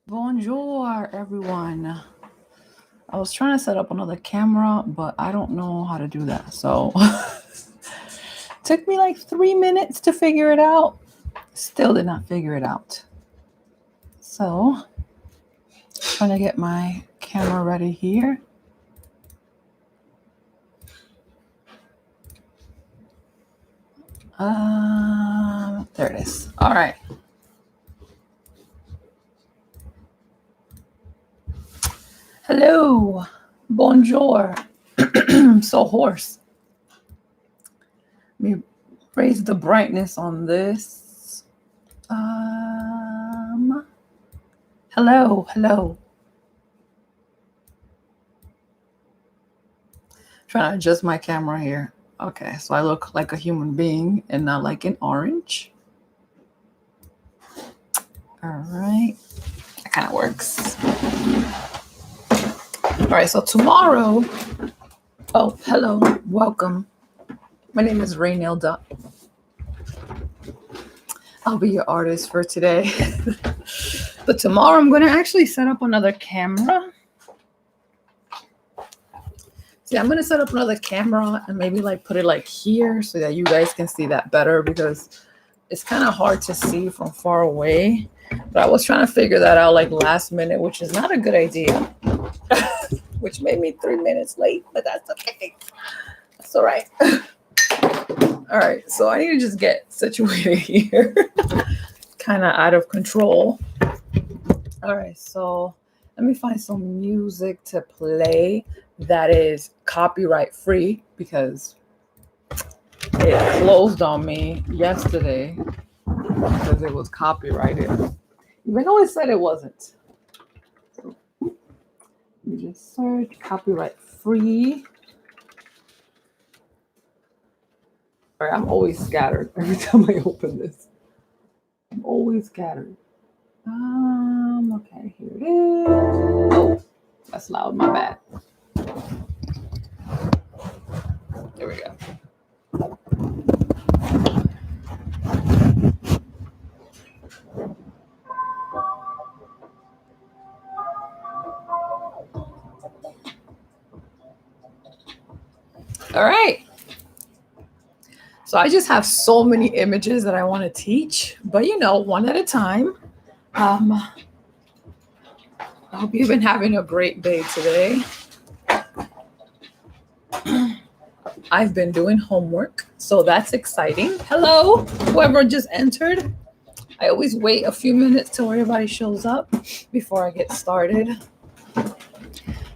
Bonjour, everyone. I was trying to set up another camera, but I don't know how to do that. So took me like 3 minutes to figure it out. Still did not figure it out. So trying to get my camera ready here. There it is. All right. Hello. Bonjour. I'm so hoarse. Let me raise the brightness on this. Hello. Trying to adjust my camera here. Okay, so I look like a human being and not like an orange. All right, that kind of works. All right, so tomorrow, hello, welcome. My name is Raynilda. I'll be your artist for today. But tomorrow I'm going to actually set up another camera. See, I'm going to set up another camera and maybe like put it like here so that you guys can see that better, because it's kind of hard to see from far away. But I was trying to figure that out like last minute, which is not a good idea. Which made me 3 minutes late, but that's okay. That's all right. All right, so I need to just get situated here. Kind of out of control. All right, so let me find some music to play that is copyright free, because it closed on me yesterday because it was copyrighted, even though it said it wasn't. So, let me just search copyright free. All right, I'm always scattered every time I open this. I'm always scattered. Okay, here it is. Oh, that's loud, my bad. There we go. All right. So I just have so many images that I want to teach, but one at a time. I hope you've been having a great day today. I've been doing homework, so that's exciting. Hello, whoever just entered. I always wait a few minutes till everybody shows up before I get started.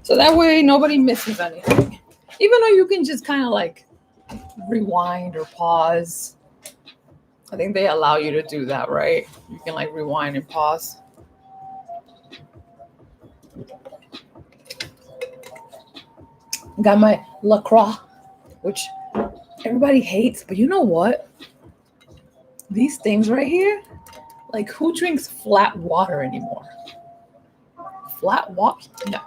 So that way nobody misses anything. Even though you can just kind of like rewind or pause. I think they allow you to do that, right? You can like rewind and pause. Got my LaCroix, which everybody hates, but you know what? These things right here, like who drinks flat water anymore? Flat water? No.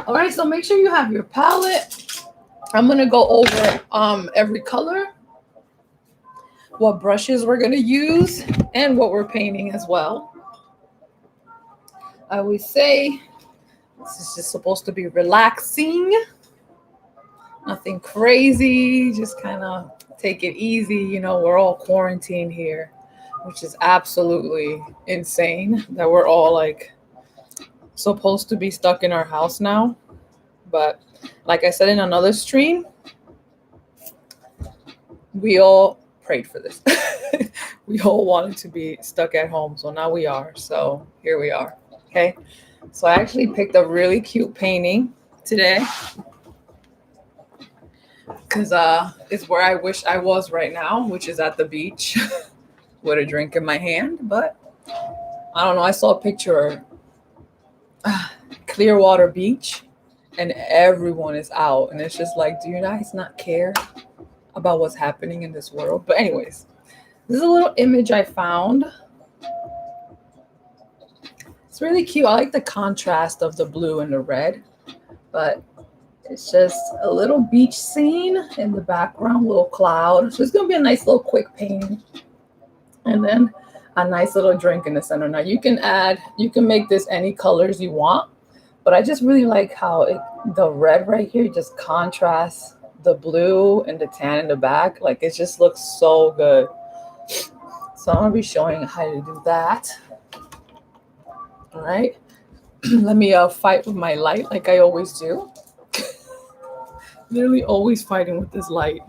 All right, so make sure you have your palette. I'm gonna go over every color, what brushes we're gonna use, and what we're painting as well. I always say this is just supposed to be relaxing, nothing crazy, just kind of take it easy. We're all quarantined here, which is absolutely insane that we're all like supposed to be stuck in our house now. But like I said in another stream, we all prayed for this. We all wanted to be stuck at home, so now we are. So here we are. Okay, so I actually picked a really cute painting today because it's where I wish I was right now, which is at the beach with a drink in my hand. But I don't know, I saw a picture Clearwater Beach and everyone is out, and it's just like, do you guys not care about what's happening in this world? But anyways, this is a little image I found. It's really cute. I like the contrast of the blue and the red, but It's just a little beach scene in the background, little cloud. So it's gonna be a nice little quick painting. And then a nice little drink in the center. Now you can make this any colors you want, but I just really like how the red right here just contrasts the blue and the tan in the back. Like it just looks so good. So I'm gonna be showing how to do that. All right. Let me fight with my light like I always do. Literally always fighting with this light.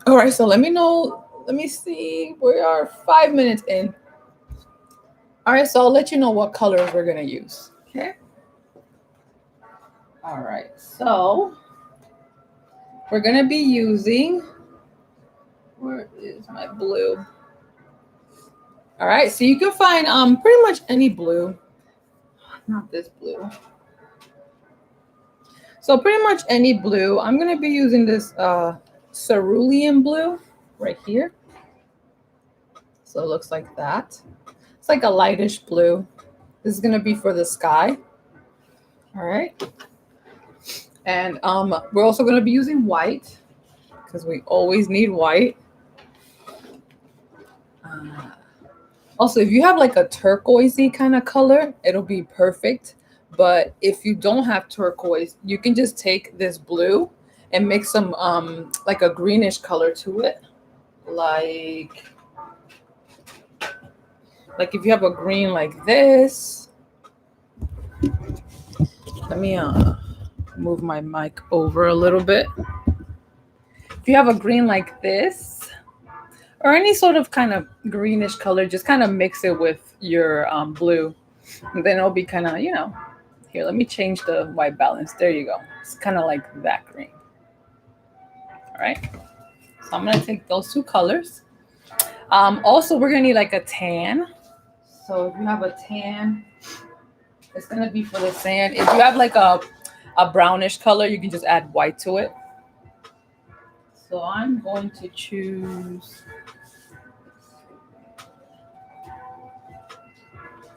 All right, so let me see. We are 5 minutes in. All right, so I'll let you know what colors we're gonna use. Okay. All right, so we're gonna be using, where is my blue? All right, so you can find pretty much any blue, not this blue. So pretty much any blue. I'm gonna be using this cerulean blue right here. So it looks like that. It's like a lightish blue. This is gonna be for the sky. All right. And we're also gonna be using white because we always need white. Also, if you have like a turquoisey kind of color, it'll be perfect. But if you don't have turquoise, you can just take this blue and make some like a greenish color to it. Like if you have a green like this. Let me move my mic over a little bit. If you have a green like this, or any sort of kind of greenish color, just kind of mix it with your blue. And then it'll be kind of, here, let me change the white balance. There you go. It's kind of like that green. All right. So I'm going to take those two colors. Also, we're going to need like a tan. So if you have a tan, it's going to be for the sand. If you have like a brownish color, you can just add white to it. So I'm going to choose.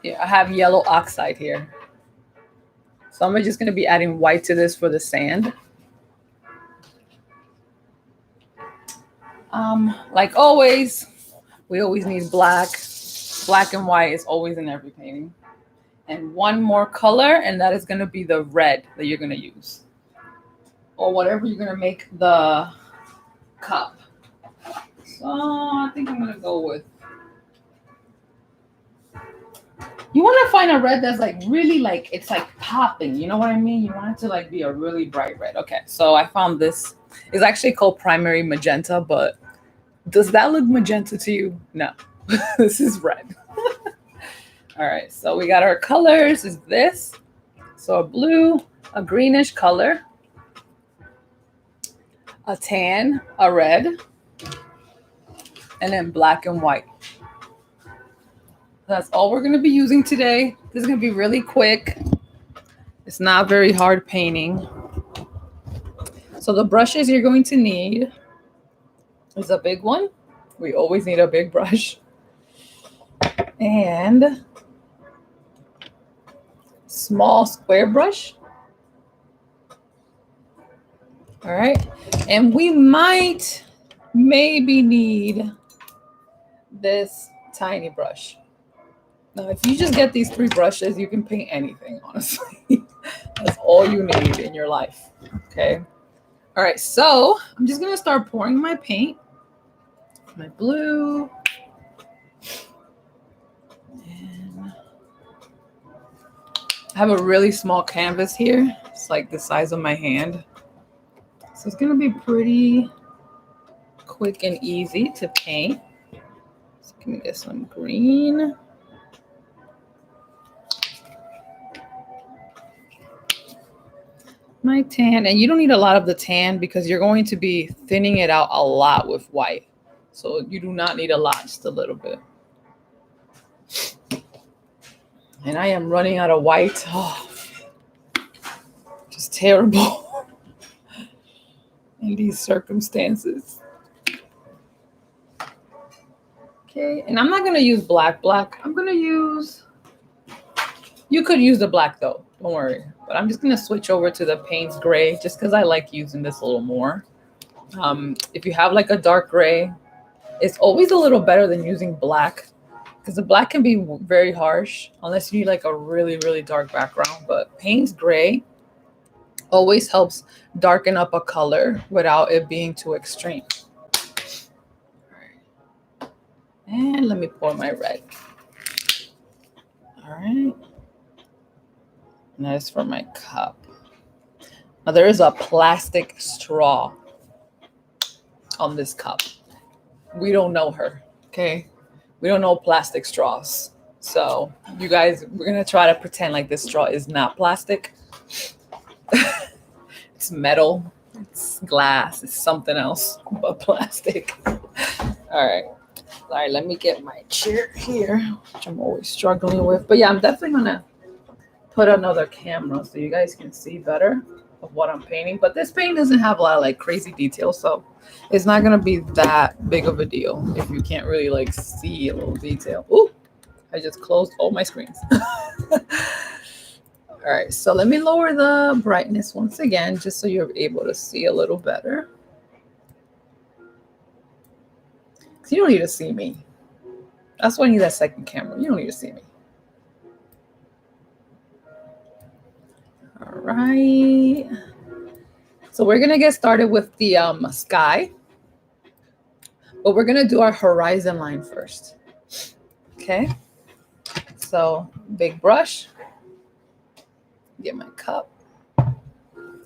Yeah, I have yellow oxide here. So I'm just going to be adding white to this for the sand. Like always, we always need black. Black and white is always in every painting. And one more color, and that is going to be the red that you're going to use. Or whatever you're going to make the cup. So I think I'm going to go with. You want to find a red that's like really like, it's like popping. You know what I mean? You want it to like be a really bright red. Okay, so I found this. It's actually called primary magenta, but does that look magenta to you? No, this is red. All right, so we got our colors is this. So a blue, a greenish color, a tan, a red, and then black and white. That's all we're going to be using today. This is going to be really quick. It's not very hard painting. So the brushes you're going to need is a big one. We always need a big brush. And small square brush. All right. And we maybe need this tiny brush. Now, if you just get these 3 brushes, you can paint anything, honestly. That's all you need in your life. Okay. All right. So I'm just going to start pouring my paint. My blue. And I have a really small canvas here. It's like the size of my hand. So it's going to be pretty quick and easy to paint. So let me get some green. My tan, and you don't need a lot of the tan because you're going to be thinning it out a lot with white. So you do not need a lot, just a little bit. And I am running out of white. Oh, just terrible in these circumstances. Okay, and I'm not going to use black. I'm going to use, You could use the black though, don't worry. But I'm just gonna switch over to the Payne's Gray just because I like using this a little more. If you have like a dark gray, it's always a little better than using black because the black can be very harsh unless you need like a really, really dark background. But Payne's Gray always helps darken up a color without it being too extreme. All right. And let me pour my red. All right. And that is for my cup. Now there is a plastic straw on this cup. We don't know her, okay? We don't know plastic straws. So you guys, we're gonna try to pretend like this straw is not plastic. It's metal, it's glass, it's something else but plastic. All right. All right, let me get my chair here, which I'm always struggling with. But yeah, I'm definitely gonna put another camera so you guys can see better of what I'm painting. But this paint doesn't have a lot of like crazy details, so it's not gonna be that big of a deal if you can't really like see a little detail. Ooh, I just closed all my screens. All right, so let me lower the brightness once again, just so you're able to see a little better. Because you don't need to see me. That's why I need that second camera. You don't need to see me. All right. So we're going to get started with the sky. But we're going to do our horizon line first. Okay. So big brush. Get my cup.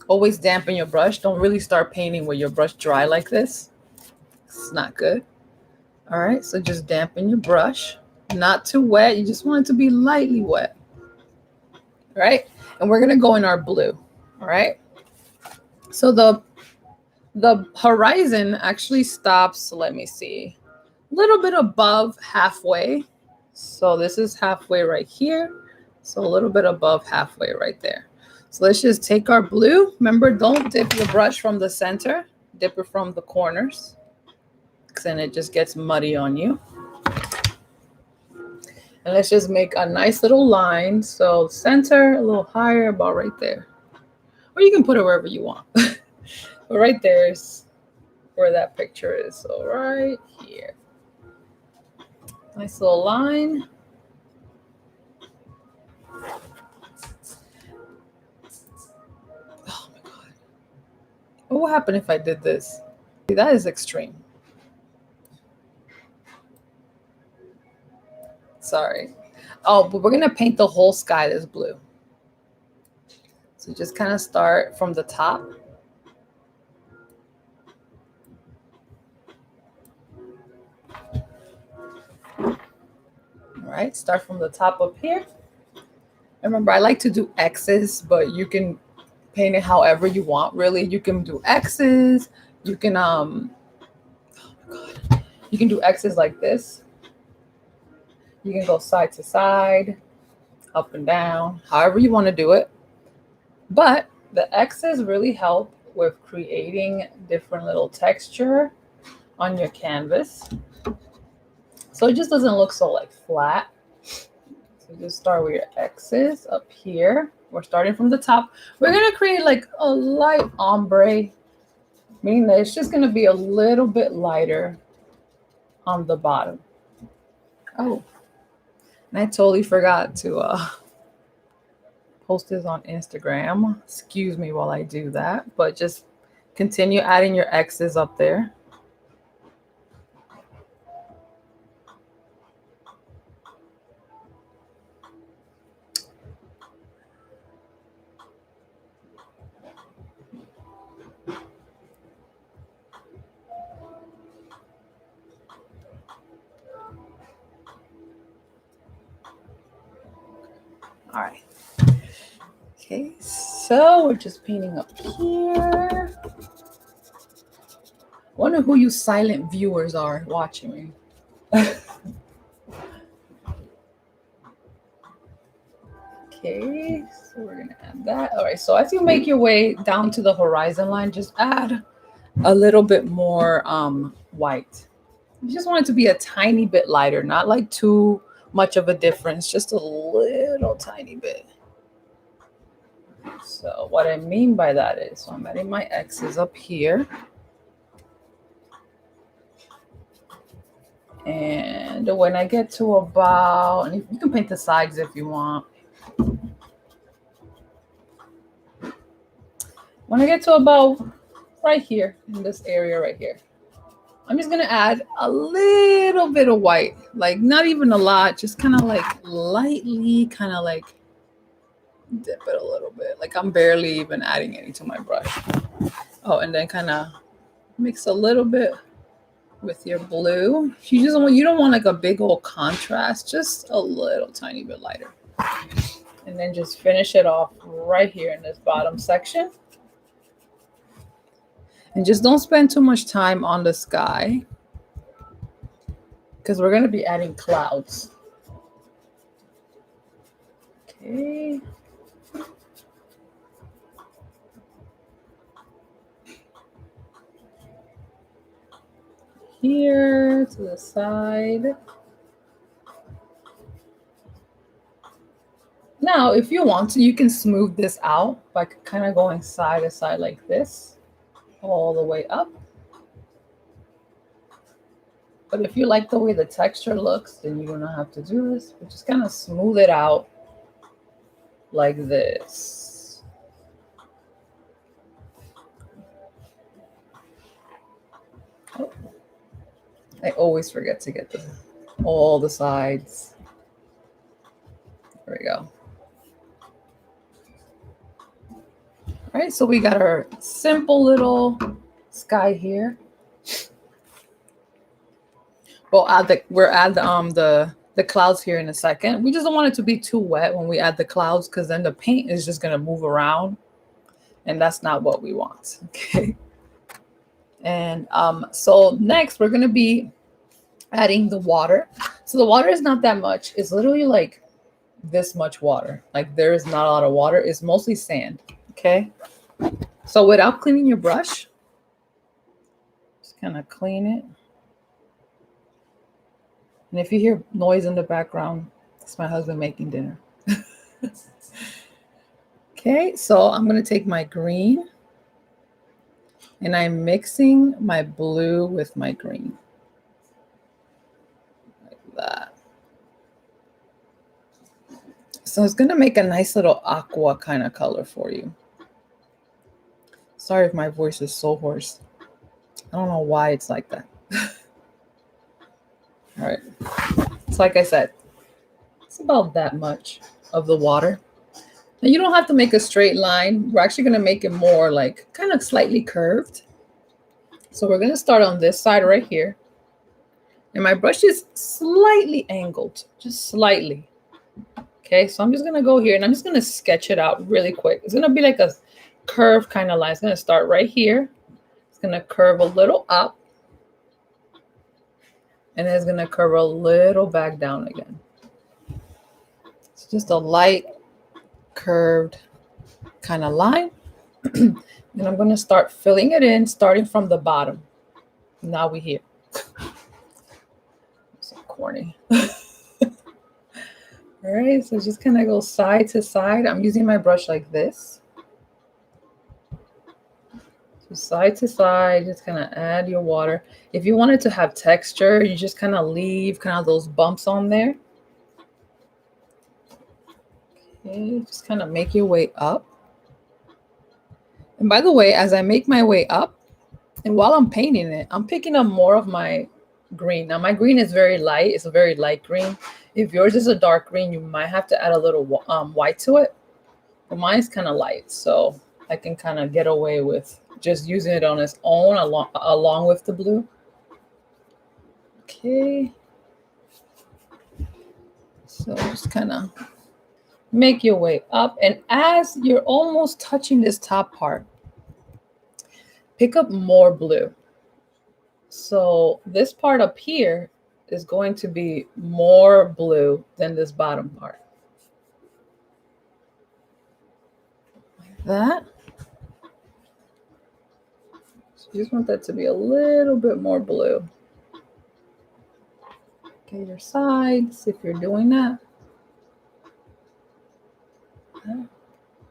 Always dampen your brush. Don't really start painting with your brush dry like this. It's not good. All right, so just dampen your brush. Not too wet. You just want it to be lightly wet. All right, and we're gonna go in our blue. All right. So the horizon actually stops. Let me see, a little bit above halfway. So this is halfway right here. So a little bit above halfway right there. So let's just take our blue. Remember, don't dip your brush from the center. Dip it from the corners. Because then it just gets muddy on you. And let's just make a nice little line. So center, a little higher, about right there. Or you can put it wherever you want. But right there is where that picture is. So right here. Nice little line. What would happen if I did this? See, that is extreme. Sorry. Oh, but we're going to paint the whole sky this blue. So just kind of start from the top. All right, start from the top up here. Remember, I like to do X's, but you can paint it however you want, really. You can do X's. You can, oh my God. You can do X's like this. You can go side to side, up and down, however you want to do it. But the X's really help with creating different little texture on your canvas. So it just doesn't look so like flat. So just start with your X's up here. We're starting from the top. We're going to create like a light ombre, meaning that it's just going to be a little bit lighter on the bottom. Oh, and I totally forgot to post this on Instagram. Excuse me while I do that, but just continue adding your X's up there. All right. Okay, so we're just painting up here. Wonder who you silent viewers are watching me. Okay, so we're gonna add that. All right, so as you make your way down to the horizon line, just add a little bit more white. You just want it to be a tiny bit lighter, not like too much of a difference, just a little tiny bit. So what I mean by that is, so I'm adding my X's up here. And when I get to about, and you can paint the sides if you want. When I get to about right here, in this area right here, I'm just gonna add a little bit of white, like not even a lot, just kind of like lightly, kind of like dip it a little bit. Like I'm barely even adding any to my brush. Oh, and then kind of mix a little bit with your blue. You don't want like a big old contrast, just a little tiny bit lighter. And then just finish it off right here in this bottom section. And just don't spend too much time on the sky because we're going to be adding clouds. Okay. Here to the side. Now, if you want to, you can smooth this out by kind of going side to side like this, all the way up. But if you like the way the texture looks, then you don't have to do this. But just kind of smooth it out like this. Oh. I always forget to get all the sides. There we go. All right, so we got our simple little sky here. We'll add the clouds here in a second. We just don't want it to be too wet when we add the clouds, because then the paint is just gonna move around, and that's not what we want. Okay. And so next we're gonna be adding the water. So the water is not that much. It's literally like this much water. Like there is not a lot of water. It's mostly sand. Okay. So without cleaning your brush, just kind of clean it. And if you hear noise in the background, it's my husband making dinner. Okay, so I'm going to take my green and I'm mixing my blue with my green. Like that. So it's going to make a nice little aqua kind of color for you. Sorry if my voice is so hoarse. I don't know why it's like that. All right. So like I said, it's about that much of the water. Now you don't have to make a straight line. We're actually going to make it more like kind of slightly curved. So we're going to start on this side right here. And my brush is slightly angled, just slightly. Okay, so I'm just going to go here and I'm just going to sketch it out really quick. It's going to be like a curved kind of line. It's going to start right here. It's going to curve a little up. And then it's going to curve a little back down again. It's just a light curved kind of line. And I'm going to start filling it in, starting from the bottom. Now we're here. So corny. All right, so just kind of go side to side. I'm using my brush like this. So side to side, just kind of add your water. If you want it to have texture, you just kind of leave kind of those bumps on there. Okay, just kind of make your way up. And by the way, as I make my way up, and while I'm painting it, I'm picking up more of my green. Now my green is very light. It's a very light green. If yours is a dark green, you might have to add a little white to it. But mine's kind of light, so I can kind of get away with just using it on its own along with the blue. Okay. So just kind of make your way up. And as you're almost touching this top part, pick up more blue. So this part up here is going to be more blue than this bottom part. Like that. So you just want that to be a little bit more blue. Get your sides if you're doing that.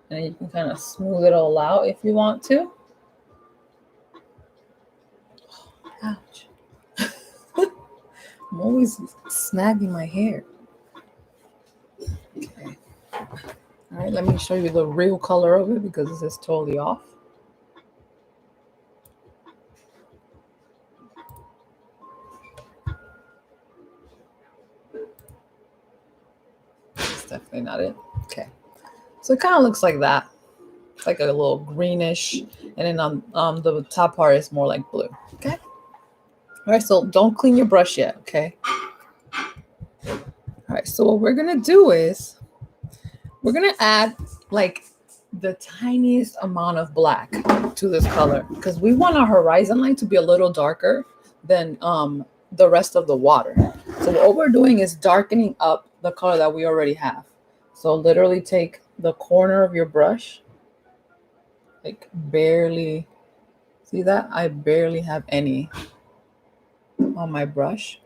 And you can kind of smooth it all out if you want to. Ouch. I'm always snagging my hair. Okay. All right, let me show you the real color of it because this is totally off. That's definitely not it. Okay. So it kind of looks like that. It's like a little greenish. And then on the top part is more like blue. Okay. All right, so don't clean your brush yet, okay? All right, so what we're going to do is we're going to add like the tiniest amount of black to this color because we want our horizon line to be a little darker than the rest of the water. So what we're doing is darkening up the color that we already have. So literally take the corner of your brush, like barely, see that? I barely have any on my brush.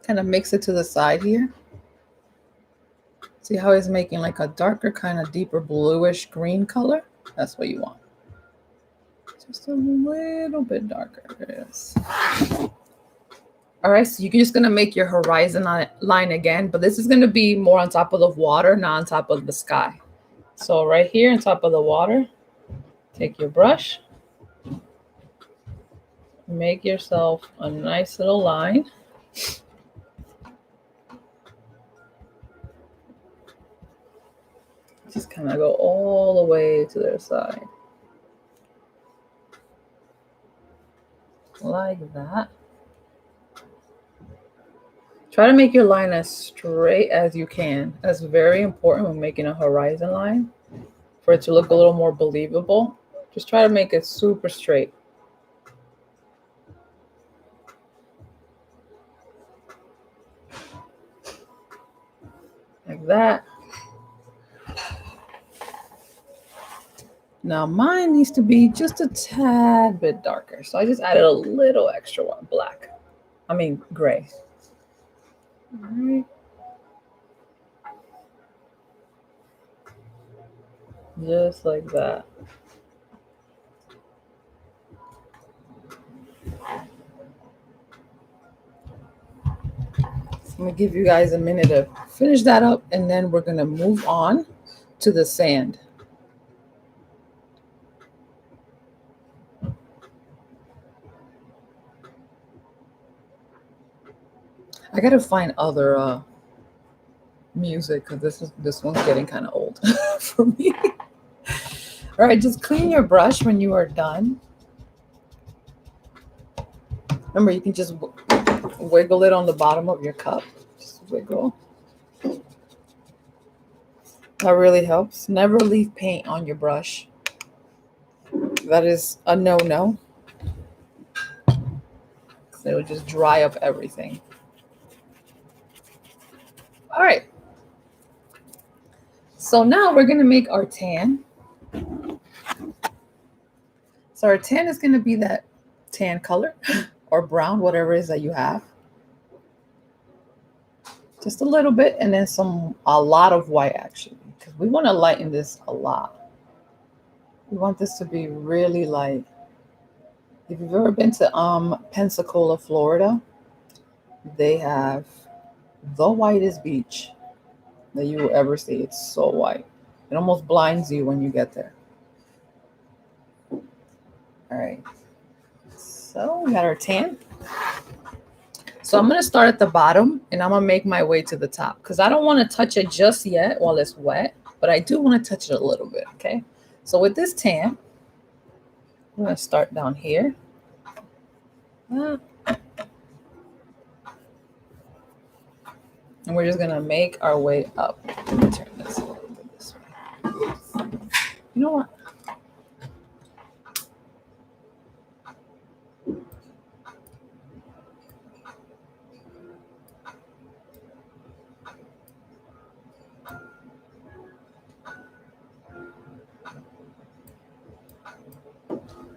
Kind of mix it to the side here. See how it's making like a darker, kind of deeper bluish green color? That's what you want. Just a little bit darker. There it is. All right, so you're just going to make your horizon line again, but this is going to be more on top of the water, not on top of the sky. So right here on top of the water, take your brush, make yourself a nice little line. Just kind of go all the way to their side. Like that. Try to make your line as straight as you can. That's very important when making a horizon line for it to look a little more believable. Just try to make it super straight. Like that. Now mine needs to be just a tad bit darker. So I just added a little extra one, gray. All right. Just like that. I'm gonna give you guys a minute to finish that up and then we're gonna move on to the sand. I gotta find other music because this one's getting kind of old for me. All right, just clean your brush when you are done. Remember, you can just wiggle it on the bottom of your cup. Just wiggle. That really helps. Never leave paint on your brush. That is a no-no. It will just dry up everything. All right. So now we're going to make our tan. So our tan is going to be that tan color or brown, whatever it is that you have. Just a little bit and then a lot of white actually, because we want to lighten this a lot. We want this to be really light. If you've ever been to Pensacola, Florida, they have the whitest beach that you will ever see. It's so white. It almost blinds you when you get there. All right. So we got our tan. So I'm going to start at the bottom and I'm going to make my way to the top because I don't want to touch it just yet while it's wet, but I do want to touch it a little bit. Okay. So with this tan, I'm going to start down here. And we're just going to make our way up. Let me turn this a little bit this way. You know what?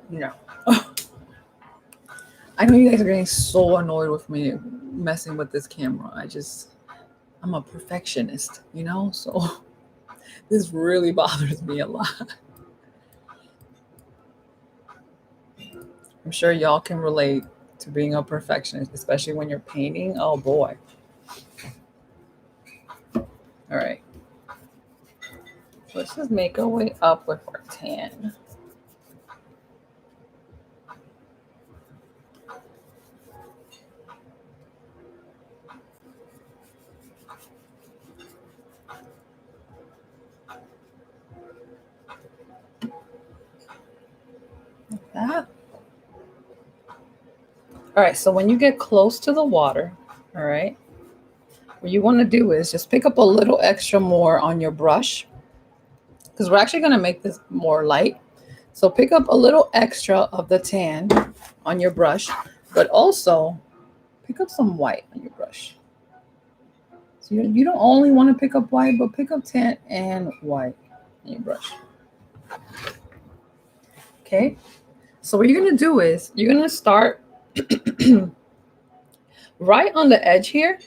No. I know you guys are getting so annoyed with me messing with this camera. I'm a perfectionist, you know? So this really bothers me a lot. I'm sure y'all can relate to being a perfectionist, especially when you're painting. Oh boy. All right. Let's just make our way up with our tan. Like that. All right, so when you get close to the water, all right, what you want to do is just pick up a little extra more on your brush because we're actually going to make this more light. So pick up a little extra of the tan on your brush, but also pick up some white on your brush. So you don't only want to pick up white, but pick up tan and white on your brush. Okay, so what you're going to do is you're going to start right on the edge here.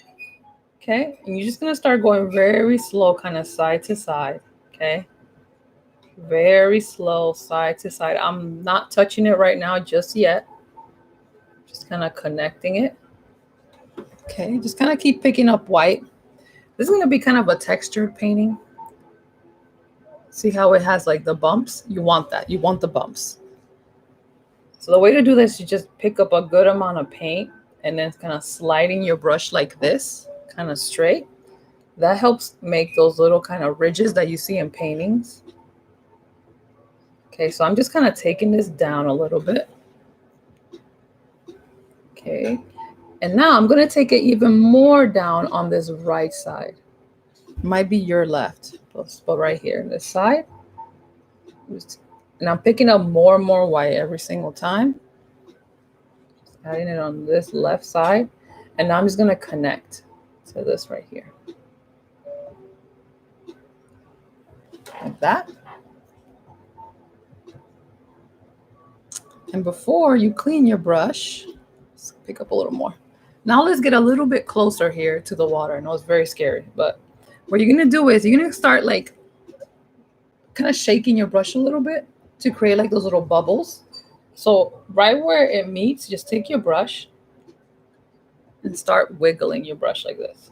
Okay, and you're just going to start going very slow, kind of side to side. Okay, very slow side to side. I'm not touching it right now just yet. Just kind of connecting it. Okay, just kind of keep picking up white. This is going to be kind of a textured painting. See how it has like the bumps? You want that. You want the bumps. So the way to do this, you just pick up a good amount of paint and then kind of sliding your brush like this, kind of straight. That helps make those little kind of ridges that you see in paintings. Okay, so I'm just kind of taking this down a little bit. Okay, and now I'm going to take it even more down on this right side. Might be your left, but right here, this side. And I'm picking up more and more white every single time. Just adding it on this left side. And now I'm just going to connect to this right here. Like that. And before you clean your brush, let's pick up a little more. Now let's get a little bit closer here to the water. I know it's very scary, but what you're going to do is you're going to start like kind of shaking your brush a little bit to create like those little bubbles. So right where it meets, just take your brush and start wiggling your brush like this.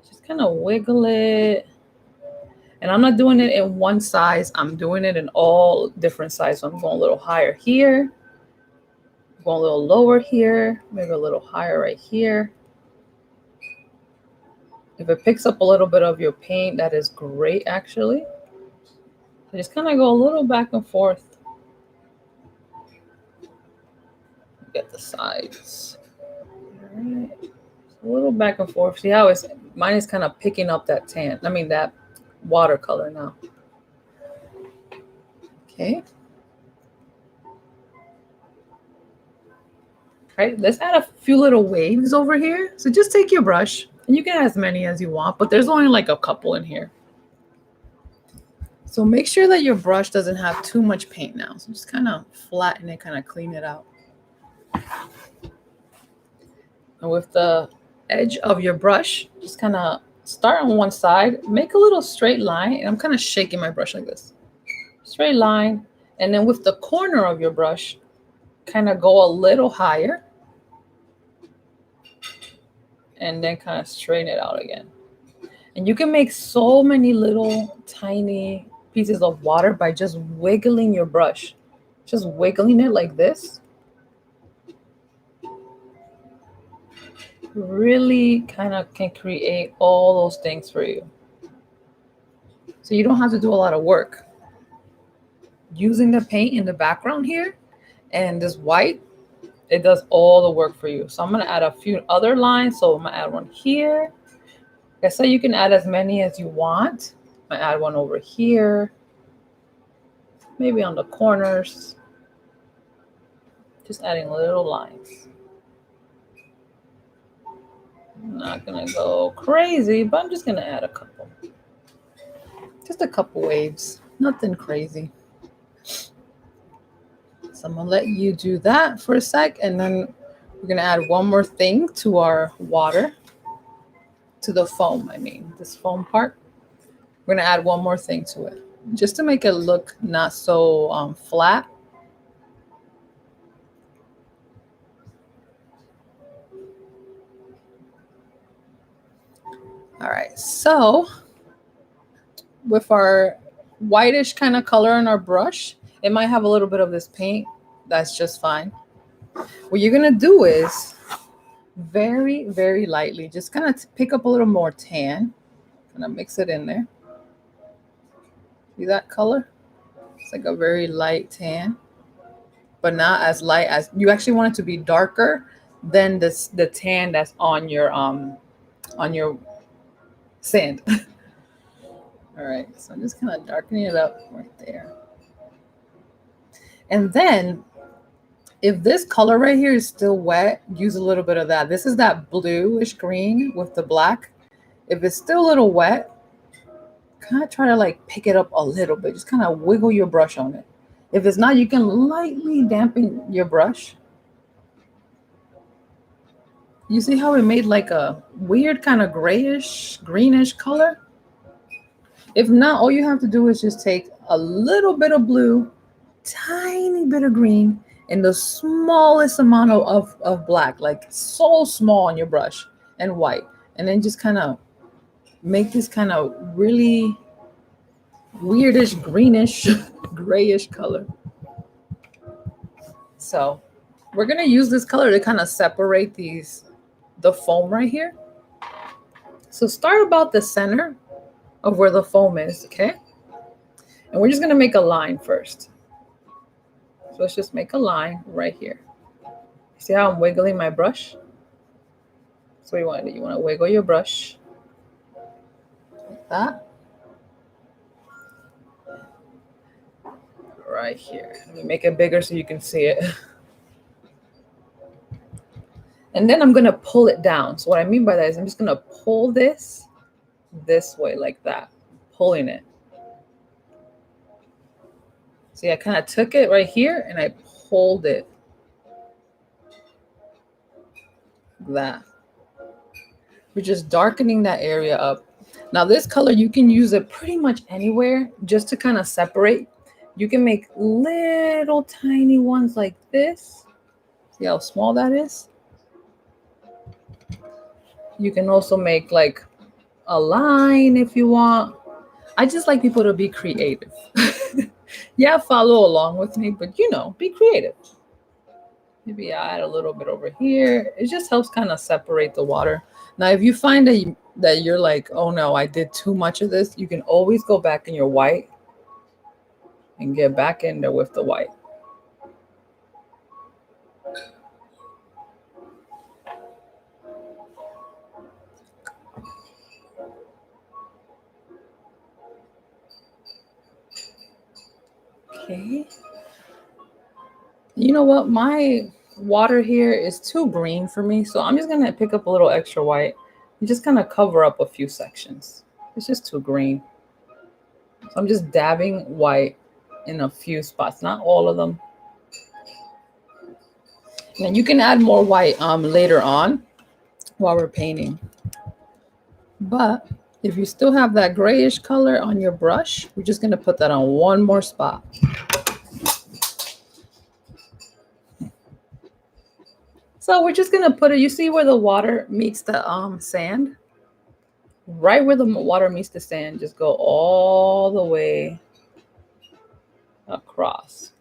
Just kind of wiggle it. And I'm not doing it in one size. I'm doing it in all different sizes. So I'm going a little higher here. Going a little lower here. Maybe a little higher right here. If it picks up a little bit of your paint, that is great actually. So just kind of go a little back and forth. Get the sides. All right. A little back and forth. See how mine is kind of picking up that tan. I mean that watercolor now. Okay. All right, let's add a few little waves over here. So just take your brush and you can add as many as you want, but there's only like a couple in here. So make sure that your brush doesn't have too much paint now. So just kind of flatten it, kind of clean it out. And with the edge of your brush, just kind of start on one side, make a little straight line, and I'm kind of shaking my brush like this. Straight line, and then with the corner of your brush, kind of go a little higher, and then kind of straighten it out again. And you can make so many little tiny pieces of water by just wiggling your brush. Just wiggling it like this. Really kind of can create all those things for you. So you don't have to do a lot of work. Using the paint in the background here and this white, it does all the work for you. So I'm going to add a few other lines. So I'm going to add one here. Like I said, you can add as many as you want. I'm going to add one over here. Maybe on the corners. Just adding little lines. I'm not going to go crazy, but I'm just going to add a couple. Just a couple waves. Nothing crazy. So I'm gonna let you do that for a sec, and then we're gonna add one more thing to our water, to the foam, I mean, this foam part. We're gonna add one more thing to it, just to make it look not so flat. All right, so with our whitish kind of color on our brush, it might have a little bit of this paint. That's just fine. What you're gonna do is very, very lightly, just kind of pick up a little more tan, kind of mix it in there. See that color? It's like a very light tan, but not as light as you actually want it to be darker than the tan that's on your sand. All right, so I'm just kind of darkening it up right there. And then if this color right here is still wet, use a little bit of that. This is that bluish green with the black. If it's still a little wet, kind of try to like pick it up a little bit. Just kind of wiggle your brush on it. If it's not, you can lightly dampen your brush. You see how it made like a weird kind of grayish, greenish color? If not, all you have to do is just take a little bit of blue, tiny bit of green, and the smallest amount of black, like so small on your brush, and white. And then just kind of make this kind of really weirdish, greenish, grayish color. So we're going to use this color to kind of separate the foam right here. So start about the center of where the foam is, okay? And we're just going to make a line first. So let's just make a line right here. See how I'm wiggling my brush? So what you want to do, you want to wiggle your brush like that. Right here. Let me make it bigger so you can see it. And then I'm going to pull it down. So what I mean by that is I'm just going to pull this way like that, pulling it. See, I kind of took it right here and I pulled it. That. We're just darkening that area up. Now this color, you can use it pretty much anywhere just to kind of separate. You can make little tiny ones like this. See how small that is? You can also make like a line if you want. I just like people to be creative. Yeah, follow along with me, but you know, be creative. Maybe add a little bit over here. It just helps kind of separate the water. Now, if you find that you're like, oh no, I did too much of this, you can always go back in your white and get back in there with the white. Okay. You know what? My water here is too green for me, so I'm just going to pick up a little extra white and just kind of cover up a few sections. It's just too green. So I'm just dabbing white in a few spots, not all of them. And you can add more white later on while we're painting. But if you still have that grayish color on your brush, we're just going to put that on one more spot. So we're just going to put it, you see where the water meets the sand? Right where the water meets the sand, just go all the way across.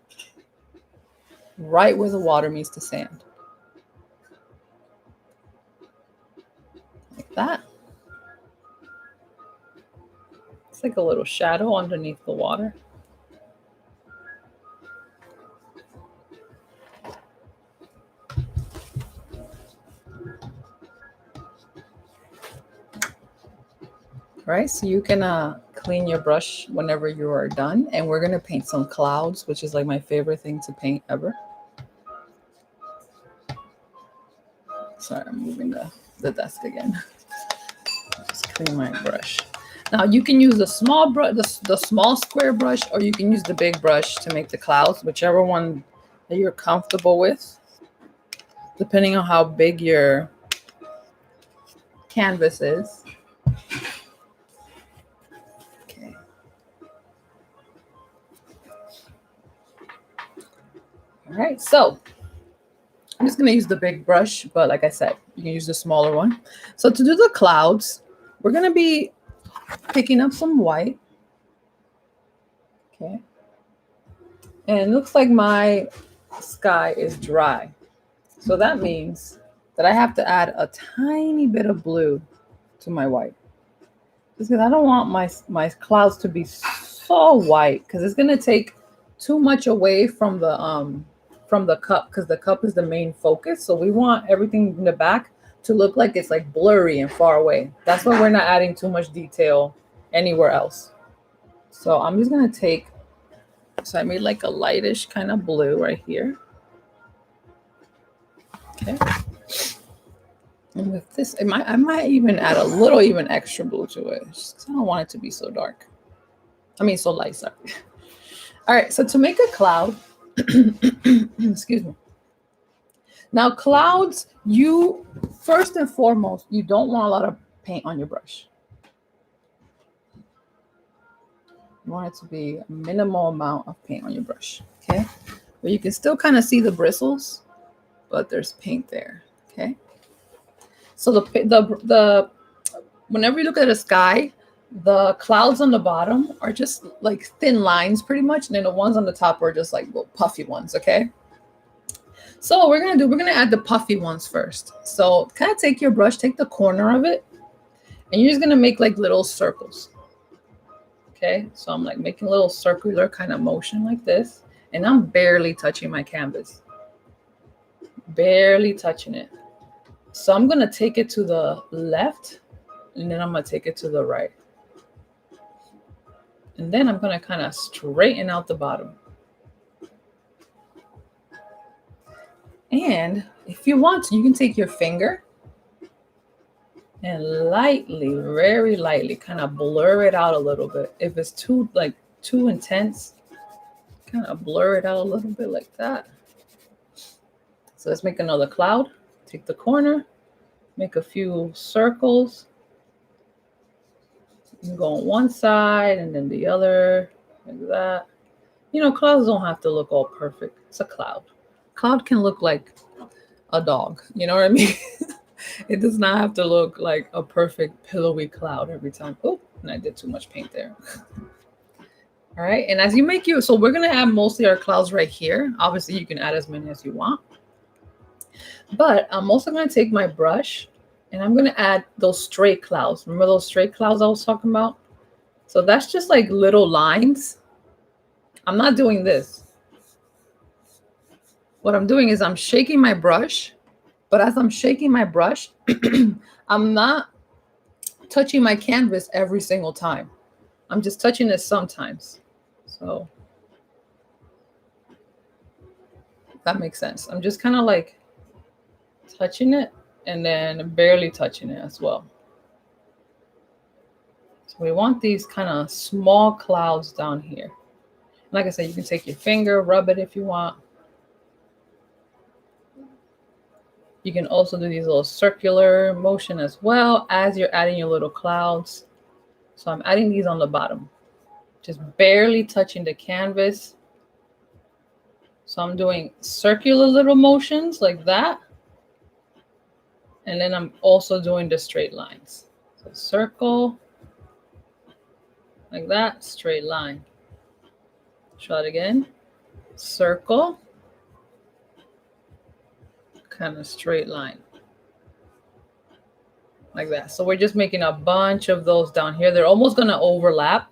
Right where the water meets the sand. Like that. It's like a little shadow underneath the water. All right, so you can clean your brush whenever you are done. And we're going to paint some clouds, which is like my favorite thing to paint ever. Sorry, I'm moving the desk again. Just clean my brush. Now you can use the small brush, the small square brush, or you can use the big brush to make the clouds, whichever one that you're comfortable with, depending on how big your canvas is. Okay. All right, so I'm just gonna use the big brush, but like I said, you can use the smaller one. So to do the clouds, we're gonna be picking up some white. Okay. And it looks like my sky is dry. So that means that I have to add a tiny bit of blue to my white. Just because I don't want my clouds to be so white, because it's gonna take too much away from the cup, because the cup is the main focus. So we want everything in the back to look like it's like blurry and far away. That's why we're not adding too much detail anywhere else. So I'm just gonna take, so I made like a lightish kind of blue right here. Okay. And with this, I might even add a little even extra blue to it, just 'cause I don't want it to be so dark. I mean, so light, sorry. All right, so to make a cloud, excuse me. Now clouds, you, first and foremost, you don't want a lot of paint on your brush. You want it to be a minimal amount of paint on your brush, okay? But you can still kind of see the bristles, but there's paint there, okay? So the whenever you look at the sky, the clouds on the bottom are just like thin lines pretty much, and then the ones on the top are just like little puffy ones, okay? So what we're gonna add the puffy ones first. So kind of take your brush, take the corner of it, and you're just gonna make like little circles. Okay, so I'm like making a little circular kind of motion like this, and I'm barely touching my canvas. Barely touching it. So I'm gonna take it to the left, and then I'm gonna take it to the right. And then I'm gonna kind of straighten out the bottom. And if you want to, you can take your finger and lightly, very lightly, kind of blur it out a little bit. If it's too intense, kind of blur it out a little bit like that. So let's make another cloud. Take the corner, make a few circles. You can go on one side and then the other, like that. You know, clouds don't have to look all perfect. It's a cloud. Cloud can look like a dog. You know what I mean? It does not have to look like a perfect pillowy cloud every time. Oh, and I did too much paint there. All right, and as you make so we're gonna add mostly our clouds right here. Obviously, you can add as many as you want. But I'm also gonna take my brush and I'm gonna add those straight clouds. Remember those straight clouds I was talking about? So that's just like little lines. I'm not doing this. What I'm doing is I'm shaking my brush. But as I'm shaking my brush, I'm not touching my canvas every single time. I'm just touching it sometimes. So that makes sense. I'm just kind of like touching it and then barely touching it as well. So we want these kind of small clouds down here. Like I said, you can take your finger, rub it if you want. You can also do these little circular motion as well as you're adding your little clouds. So I'm adding these on the bottom, just barely touching the canvas. So I'm doing circular little motions like that. And then I'm also doing the straight lines. So circle, like that, straight line. Try it again. Circle. Kind of straight line like that. So we're just making a bunch of those down here. They're almost going to overlap.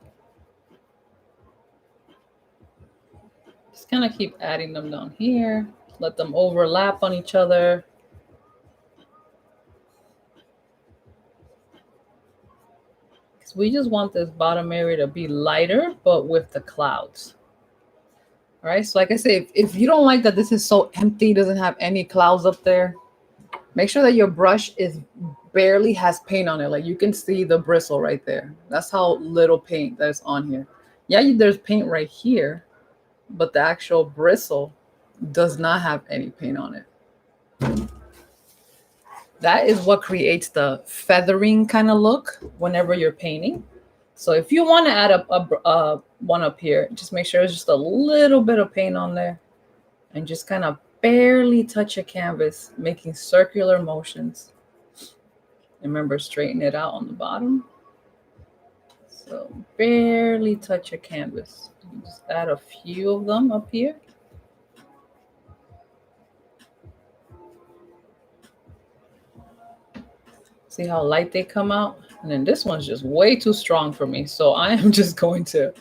Just kind of keep adding them down here. Let them overlap on each other. Because we just want this bottom area to be lighter, but with the clouds. All right, so like I say, if you don't like that this is so empty, doesn't have any clouds up there, make sure that your brush barely has paint on it. Like you can see the bristle right there. That's how little paint that is on here. Yeah, there's paint right here, but the actual bristle does not have any paint on it. That is what creates the feathering kind of look whenever you're painting. So if you want to add a one up here, just make sure it's just a little bit of paint on there and just kind of barely touch your canvas, making circular motions. Remember, straighten it out on the bottom. So barely touch your canvas. You just add a few of them up here. See how light they come out? And then this one's just way too strong for me. So I am just going to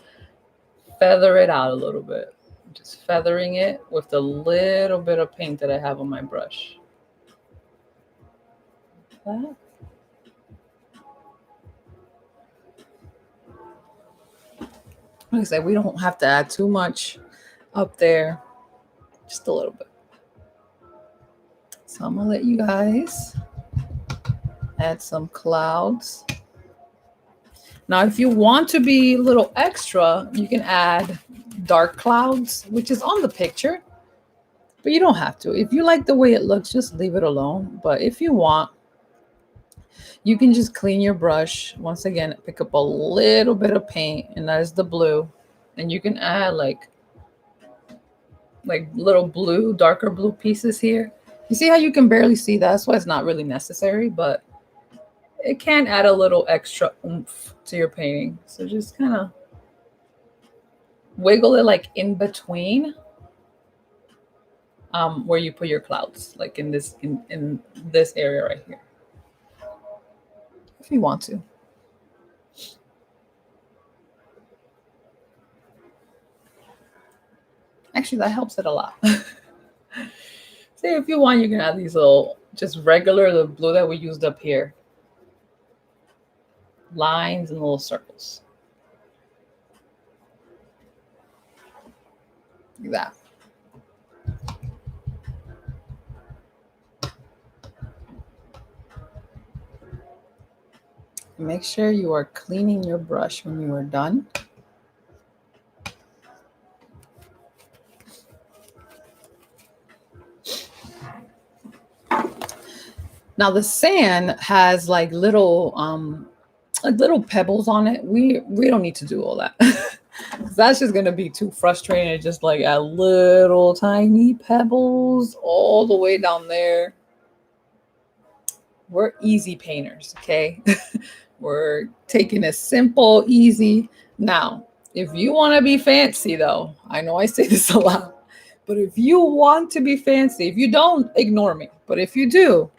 feather it out a little bit. Just feathering it with the little bit of paint that I have on my brush. Like I said, we don't have to add too much up there, just a little bit. So I'm gonna let you guys add some clouds. Now, if you want to be a little extra, you can add dark clouds, which is on the picture, but you don't have to. If you like the way it looks, just leave it alone. But if you want, you can just clean your brush. Once again, pick up a little bit of paint, and that is the blue. And you can add like little blue, darker blue pieces here. You see how you can barely see that? That's why it's not really necessary, but it can add a little extra oomph to your painting. So just kind of wiggle it like in between where you put your clouds, like in this area right here, if you want to. Actually, that helps it a lot. See, if you want, you can add these little, just regular, the blue that we used up here. Lines and little circles. Like that. Make sure you are cleaning your brush when you are done. Now the sand has like little pebbles on it. We don't need to do all that. That's just gonna be too frustrating. Just like add little tiny pebbles all the way down there. We're easy painters, okay? We're taking it simple, easy. Now, if you want to be fancy, though, I know I say this a lot, but if you want to be fancy, if you don't, ignore me. But if you do,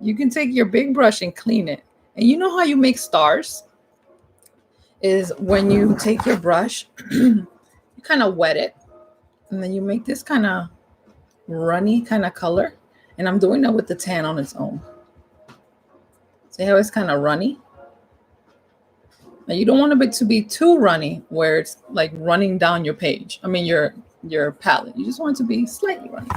you can take your big brush and clean it. And you know how you make stars? Is when you take your brush, you kind of wet it, and then you make this kind of runny kind of color. And I'm doing that with the tan on its own. See how it's kind of runny? Now you don't want it to be too runny where it's like running down your page. I mean your palette. You just want it to be slightly runny.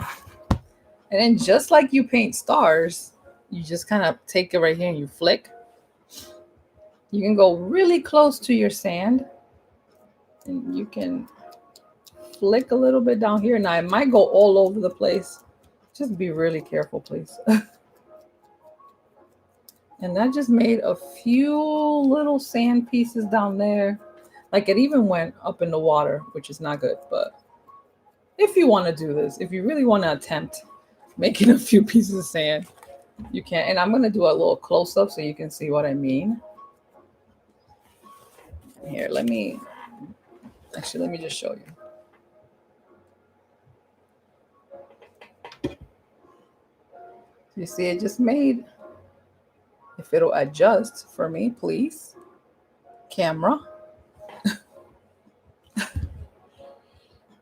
And then just like you paint stars, you just kind of take it right here and you flick. You can go really close to your sand and you can flick a little bit down here. Now it might go all over the place. Just be really careful, please. And that just made a few little sand pieces down there. Like it even went up in the water, which is not good. But if you want to do this, if you really want to attempt making a few pieces of sand, you can. And I'm going to do a little close up so you can see what I mean. Here, let me just show you. You see, it just made, if it'll adjust for me, please. Camera.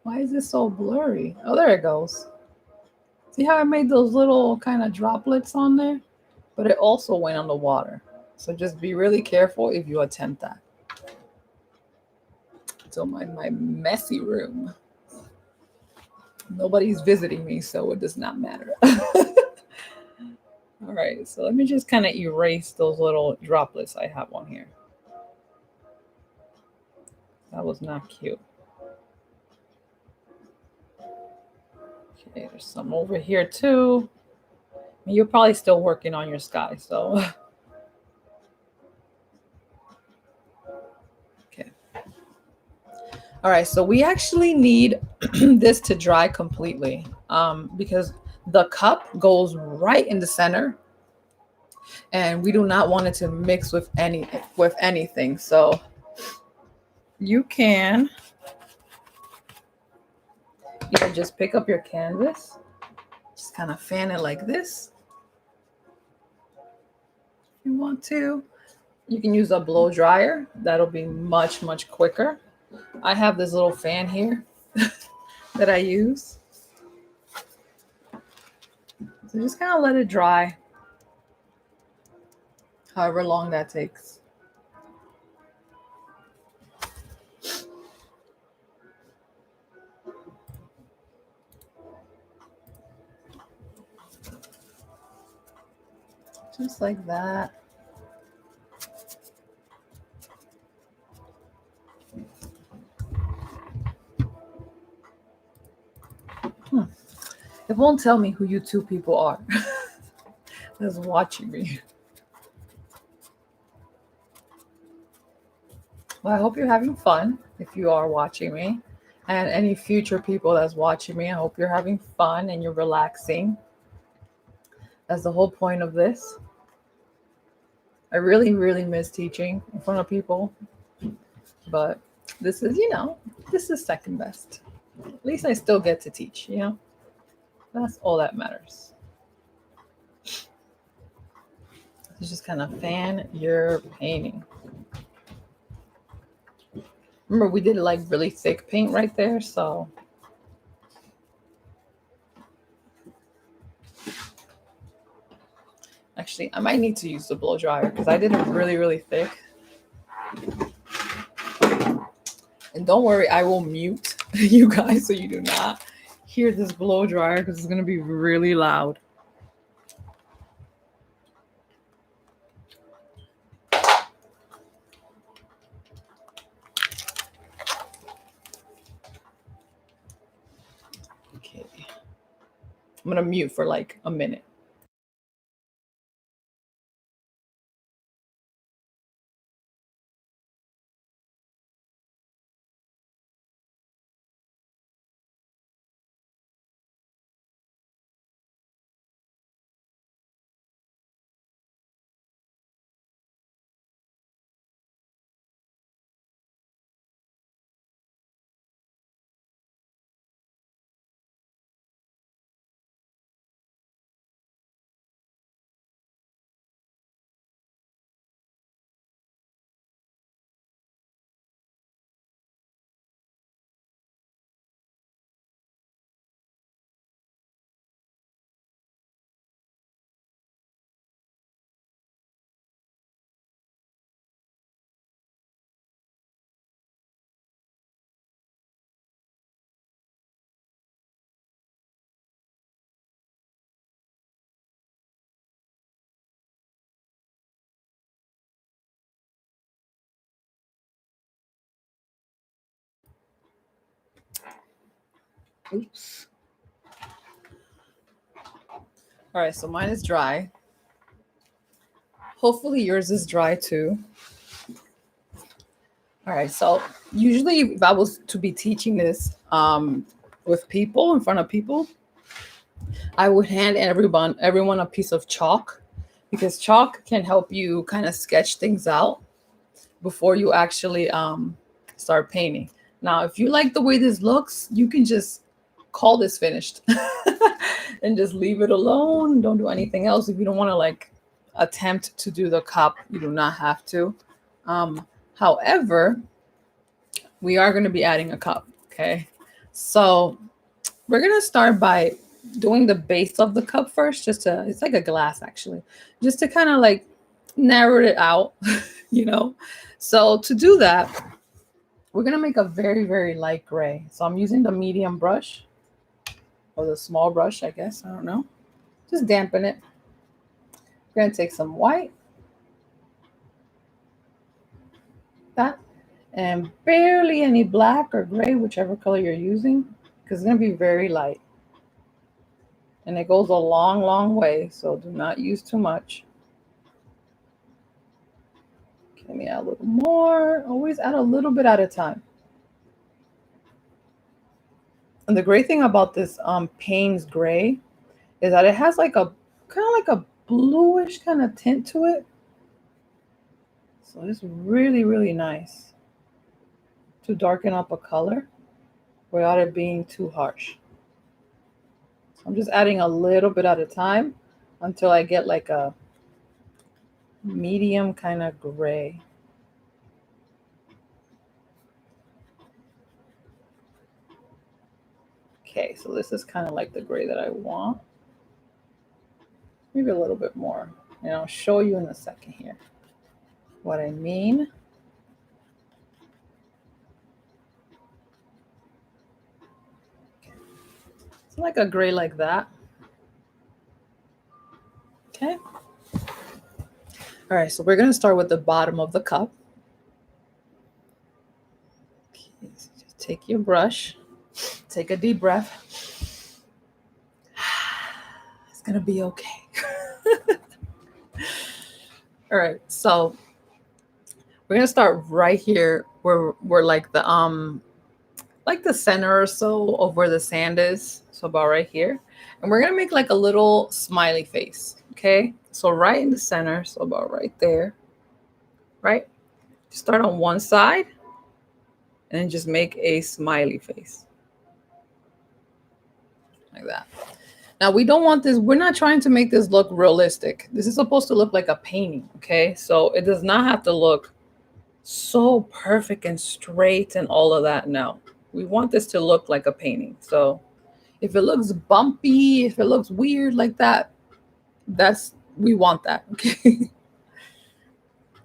Why is this so blurry? Oh, there it goes. See how I made those little kind of droplets on there? But it also went on the water. So just be really careful if you attempt that. So my messy room. Nobody's visiting me, so it does not matter. All right, so let me just kind of erase those little droplets I have on here. That was not cute. Okay, there's some over here too. You're probably still working on your sky, so okay. All right, so we actually need this to dry completely because the cup goes right in the center, and we do not want it to mix with anything. So you can either just pick up your canvas, just kind of fan it like this. If you want to, you can use a blow dryer. That'll be much quicker. I have this little fan here that I use. So just kind of let it dry, however long that takes. Just like that. It won't tell me who you two people are that's watching me. Well, I hope you're having fun if you are watching me. And any future people that's watching me, I hope you're having fun and you're relaxing. That's the whole point of this. I really miss teaching in front of people. But this is, this is second best. At least I still get to teach, That's all that matters. So just kind of fan your painting. Remember, we did like really thick paint right there, so actually I might need to use the blow dryer because I did it really thick. And don't worry, I will mute you guys so you do not hear this blow dryer because it's going to be really loud. Okay. I'm going to mute for like a minute. Oops. All right, so mine is dry. Hopefully yours is dry too. All right, so usually if I was to be teaching this with people, in front of people, I would hand everyone a piece of chalk because chalk can help you kind of sketch things out before you actually start painting. Now, if you like the way this looks, you can just call this finished and just leave it alone. Don't do anything else. If you don't want to like attempt to do the cup, you do not have to. However, we are going to be adding a cup. Okay. So we're going to start by doing the base of the cup first, it's like a glass actually, just to kind of like narrow it out, you know? So to do that, we're going to make a very light gray. So I'm using the medium brush or the small brush, I guess. I don't know. Just dampen it. We're going to take some white, that, and barely any black or gray, whichever color you're using, because it's going to be very light. And it goes a long, long way. So do not use too much. Okay, let me add a little more. Always add a little bit at a time. And the great thing about this Payne's Gray is that it has like a kind of like a bluish kind of tint to it. So it's really, really nice to darken up a color without it being too harsh. So I'm just adding a little bit at a time until I get like a medium kind of gray. Okay, so this is kind of like the gray that I want. Maybe a little bit more. And I'll show you in a second here what I mean. So like a gray like that. Okay. All right, so we're going to start with the bottom of the cup. Okay, so just take your brush, take a deep breath. It's going to be okay. All right, so we're going to start right here where we're like the center or so of where the sand is. So about right here. And we're going to make like a little smiley face. Okay. So right in the center. So about right there. Right. Start on one side and then just make a smiley face. Like that. Now we don't want this. We're not trying to make this look realistic. This is supposed to look like a painting. Okay. So it does not have to look so perfect and straight and all of that. No, we want this to look like a painting. So if it looks bumpy, if it looks weird like that, we want that. Okay.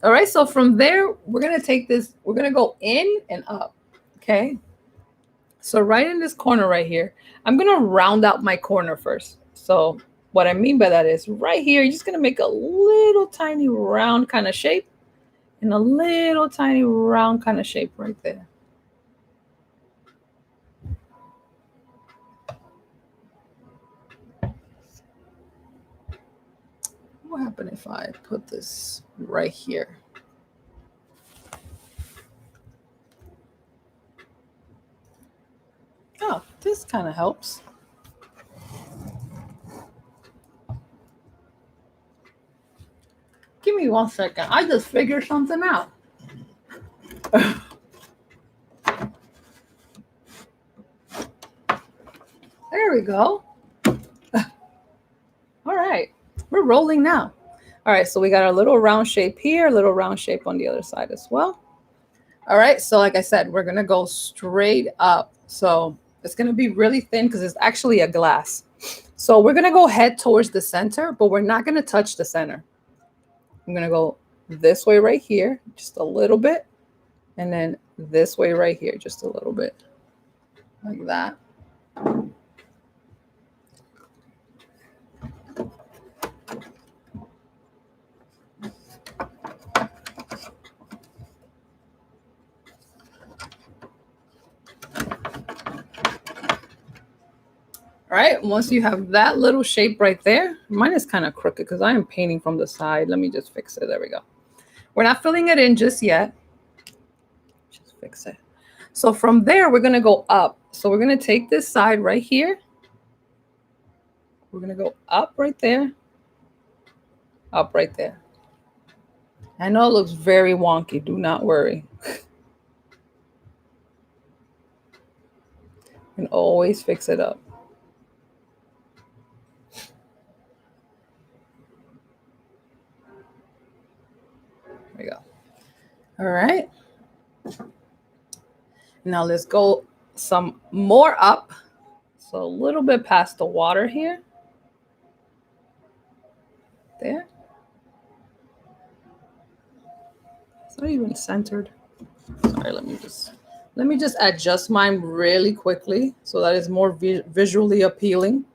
All right. So from there, we're going to take this, we're going to go in and up. Okay. So right in this corner right here, I'm going to round out my corner first. So what I mean by that is right here, you're just going to make a little tiny round kind of shape and a little tiny round kind of shape right there. What happened if I put this right here? Oh, this kind of helps. Give me 1 second. I just figured something out. There we go. All right. We're rolling now. All right. So we got a little round shape here, a little round shape on the other side as well. All right. So like I said, we're going to go straight up. So it's going to be really thin because it's actually a glass. So we're going to go head towards the center, but we're not going to touch the center. I'm going to go this way right here, just a little bit. And then this way right here, just a little bit. Like that. All right, once you have that little shape right there, mine is kind of crooked because I am painting from the side. Let me just fix it. There we go. We're not filling it in just yet. Just fix it. So from there, we're going to go up. So we're going to take this side right here. We're going to go up right there. Up right there. I know it looks very wonky. Do not worry. You can always fix it up. There we go. All right. Now let's go some more up. So a little bit past the water here. There. It's not even centered. Sorry, let me just adjust mine really quickly so that it's more visually appealing.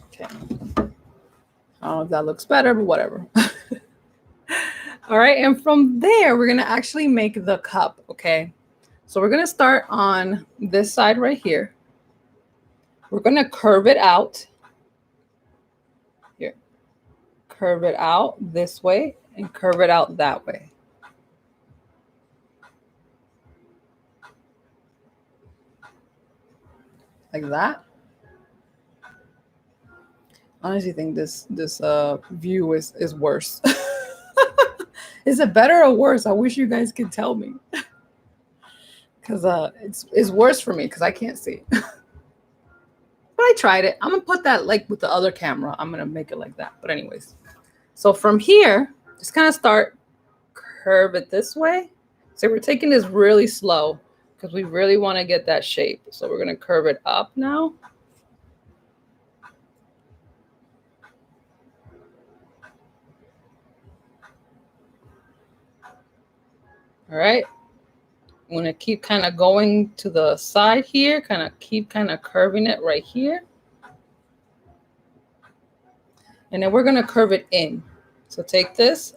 Okay. I don't know if that looks better, but whatever. All right, and from there, we're gonna actually make the cup, okay? So we're gonna start on this side right here. We're gonna curve it out. Here, curve it out this way and curve it out that way. Like that. I honestly think this view is worse. Is it better or worse? I wish you guys could tell me. Because it's worse for me because I can't see. But I tried it. I'm gonna put that like with the other camera. I'm gonna make it like that. But anyways, so from here, just kind of start curve it this way. So we're taking this really slow because we really want to get that shape. So we're gonna curve it up now. All right. I'm going to keep kind of going to the side here, keep curving it right here. And then we're going to curve it in. So take this,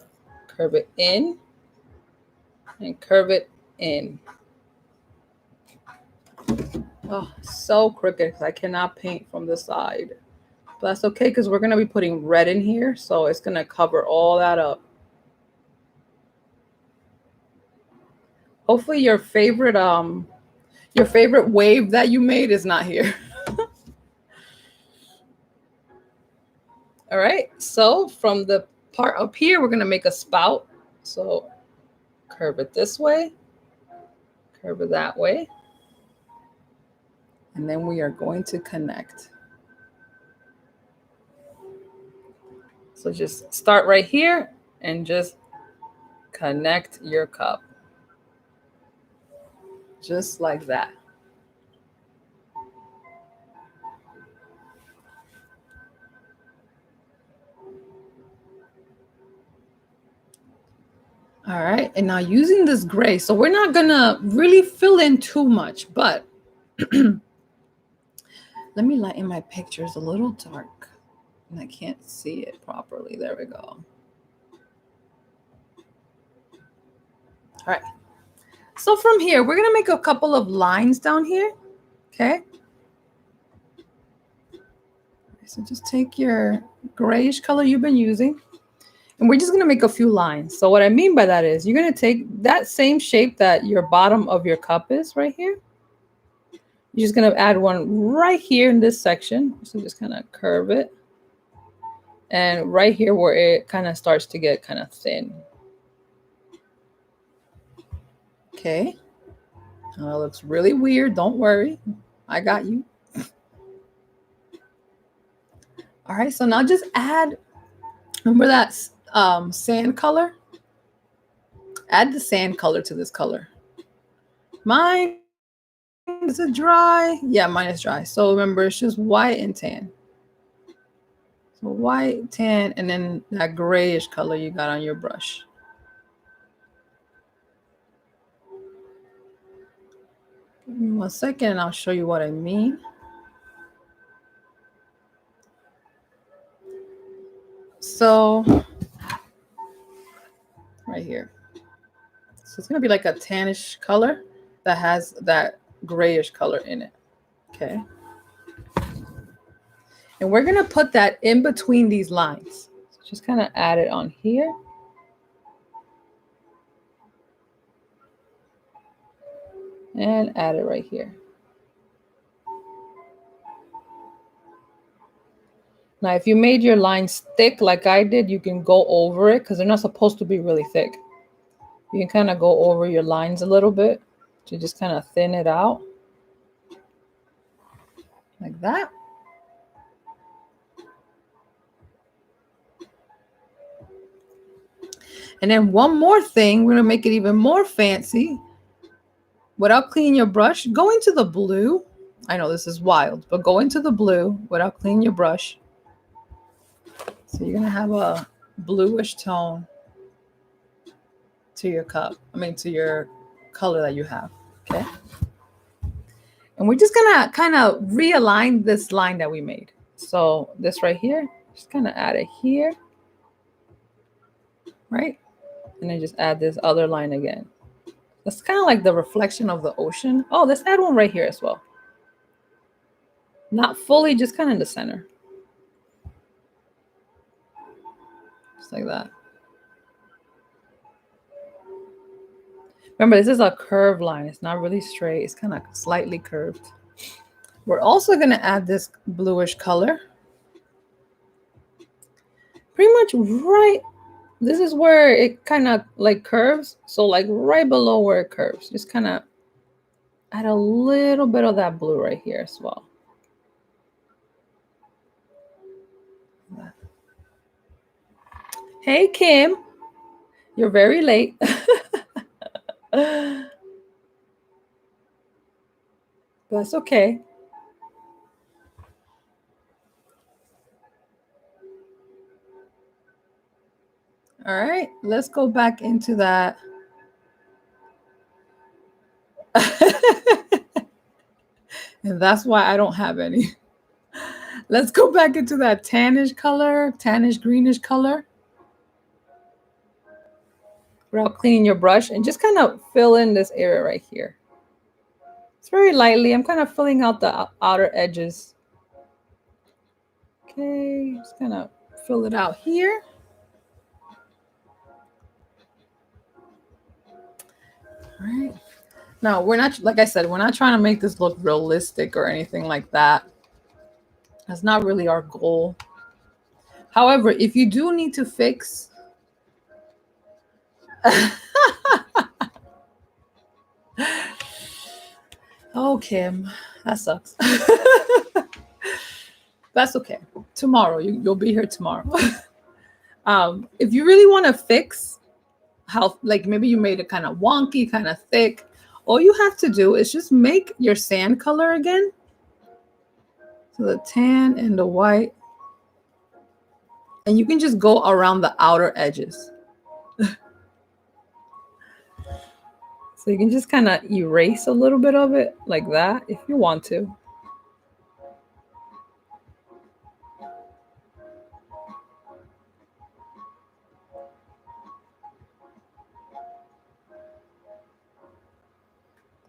curve it in, and curve it in. Oh, so crooked because I cannot paint from the side. But that's okay because we're going to be putting red in here. So it's going to cover all that up. Hopefully your favorite wave that you made is not here. All right, so from the part up here, we're gonna make a spout. So curve it this way, curve it that way. And then we are going to connect. So just start right here and just connect your cup. Just like that. All right, and now using this gray, so we're not gonna really fill in too much, but let me lighten my pictures a little dark and I can't see it properly. There we go. All right, so from here, we're gonna make a couple of lines down here, okay? So just take your grayish color you've been using, and we're just gonna make a few lines. So what I mean by that is you're gonna take that same shape that your bottom of your cup is right here. You're just gonna add one right here in this section. So just kind of curve it. And right here where it kind of starts to get kind of thin. Okay. Now it looks really weird. Don't worry. I got you. All right, so now just add, remember that sand color? Add the sand color to this color. Mine is it dry? Yeah, mine is dry. So remember, it's just white and tan. So white, tan, and then that grayish color you got on your brush. Give me 1 second and I'll show you what I mean. So right here. So it's gonna be like a tannish color that has that grayish color in it. Okay. And we're gonna put that in between these lines. So just kind of add it on here. And add it right here. Now, if you made your lines thick like I did, you can go over it because they're not supposed to be really thick. You can kind of go over your lines a little bit to just kind of thin it out. Like that. And then one more thing, we're going to make it even more fancy. Without cleaning your brush, go into the blue. I know this is wild, but go into the blue without cleaning your brush. So you're going to have a bluish tone to your cup. To your color that you have. Okay. And we're just going to kind of realign this line that we made. So this right here, just kind of add it here. Right? And then just add this other line again. It's kind of like the reflection of the ocean. Oh, let's add one right here as well. Not fully, just kind of in the center. Just like that. Remember, this is a curved line. It's not really straight. It's kind of slightly curved. We're also going to add this bluish color. Pretty much right. This is where it kind of like curves. So like right below where it curves. Just kind of add a little bit of that blue right here as well. Hey, Kim. You're very late. That's okay. All right, let's go back into that. And that's why I don't have any. Let's go back into that tannish color, tannish greenish color. Without cleaning your brush, and just kind of fill in this area right here. It's very lightly. I'm kind of filling out the outer edges. Okay, just kind of fill it out here. All right. Now, we're not, like I said, we're not trying to make this look realistic or anything like that. That's not really our goal. However, if you do need to fix... Oh, Kim, that sucks. That's okay. Tomorrow, you'll be here tomorrow. If you really want to fix how, like maybe you made it kind of wonky, kind of thick, all you have to do is just make your sand color again. So the tan and the white. And you can just go around the outer edges. So you can just kind of erase a little bit of it like that if you want to.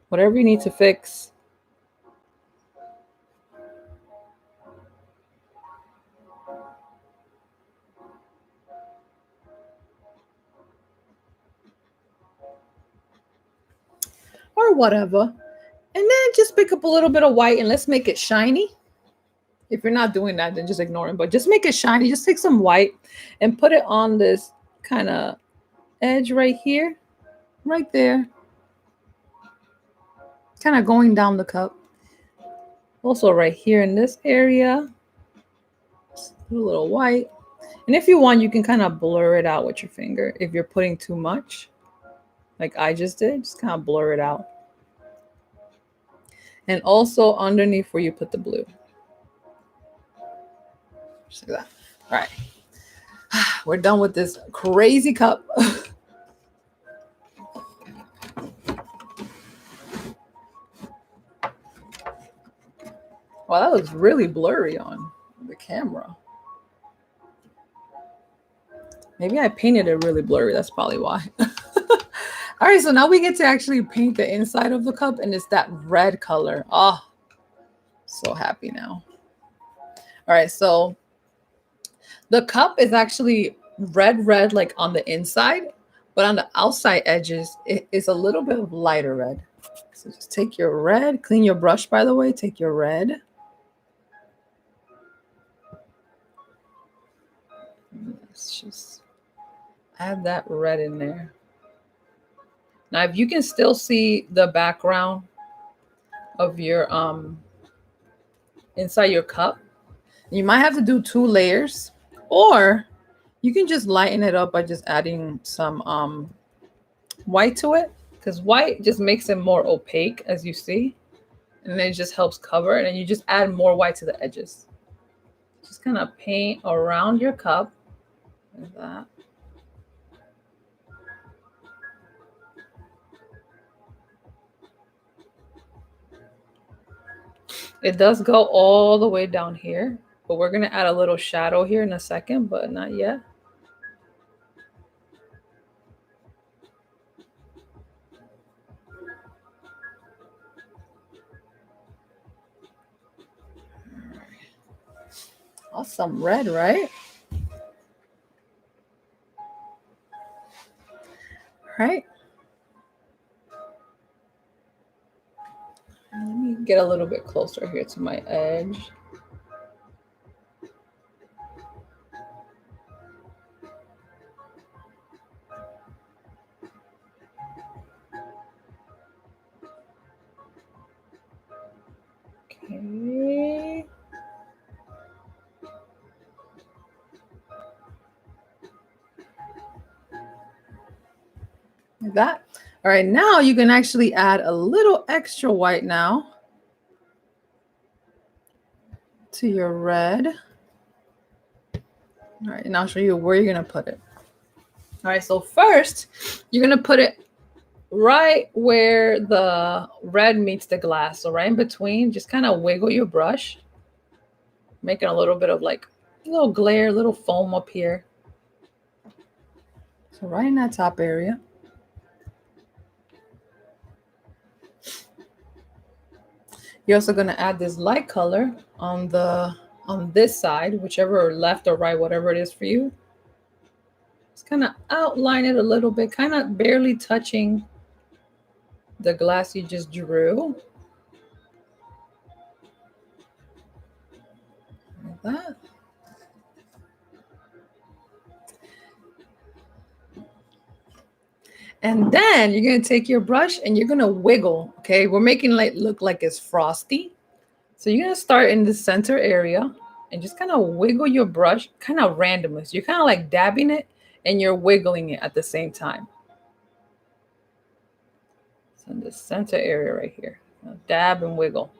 Whatever you need to fix. Or whatever. And then just pick up a little bit of white and let's make it shiny. If you're not doing that, then just ignore it. But just make it shiny. Just take some white and put it on this kind of edge right here. Right there. Kind of going down the cup. Also right here in this area. Just put a little white. And if you want, you can kind of blur it out with your finger. If you're putting too much, like I just did, just kind of blur it out. And also underneath where you put the blue. Just like that. All right. We're done with this crazy cup. Wow, that was really blurry on the camera. Maybe I painted it really blurry. That's probably why. All right, so now we get to actually paint the inside of the cup, and it's that red color. Oh, so happy now. All right, so the cup is actually red, like on the inside, but on the outside edges, it is a little bit of lighter red. So just take your red, clean your brush, by the way, take your red. Let's just add that red in there. Now, if you can still see the background of your inside your cup, you might have to do 2 layers, or you can just lighten it up by just adding some white to it, because white just makes it more opaque, as you see, and then it just helps cover it, and you just add more white to the edges. Just kind of paint around your cup like that. It does go all the way down here, but we're going to add a little shadow here in a second, but not yet. Awesome red, right? Right. Let me get a little bit closer here to my edge. Okay. Like that. All right, now you can actually add a little extra white now to your red. All right, and I'll show you where you're gonna put it. All right, so first you're gonna put it right where the red meets the glass. So right in between, just kind of wiggle your brush, making a little bit of like a little glare, a little foam up here. So right in that top area. You're also going to add this light color on this side, whichever left or right, whatever it is for you. Just kind of outline it a little bit, kind of barely touching the glass you just drew. Like that. And then you're going to take your brush and you're going to wiggle. Okay, we're making it look like it's frosty. So you're going to start in the center area and just kind of wiggle your brush kind of randomly. So you're kind of like dabbing it and you're wiggling it at the same time. So in the center area right here. Now dab and wiggle.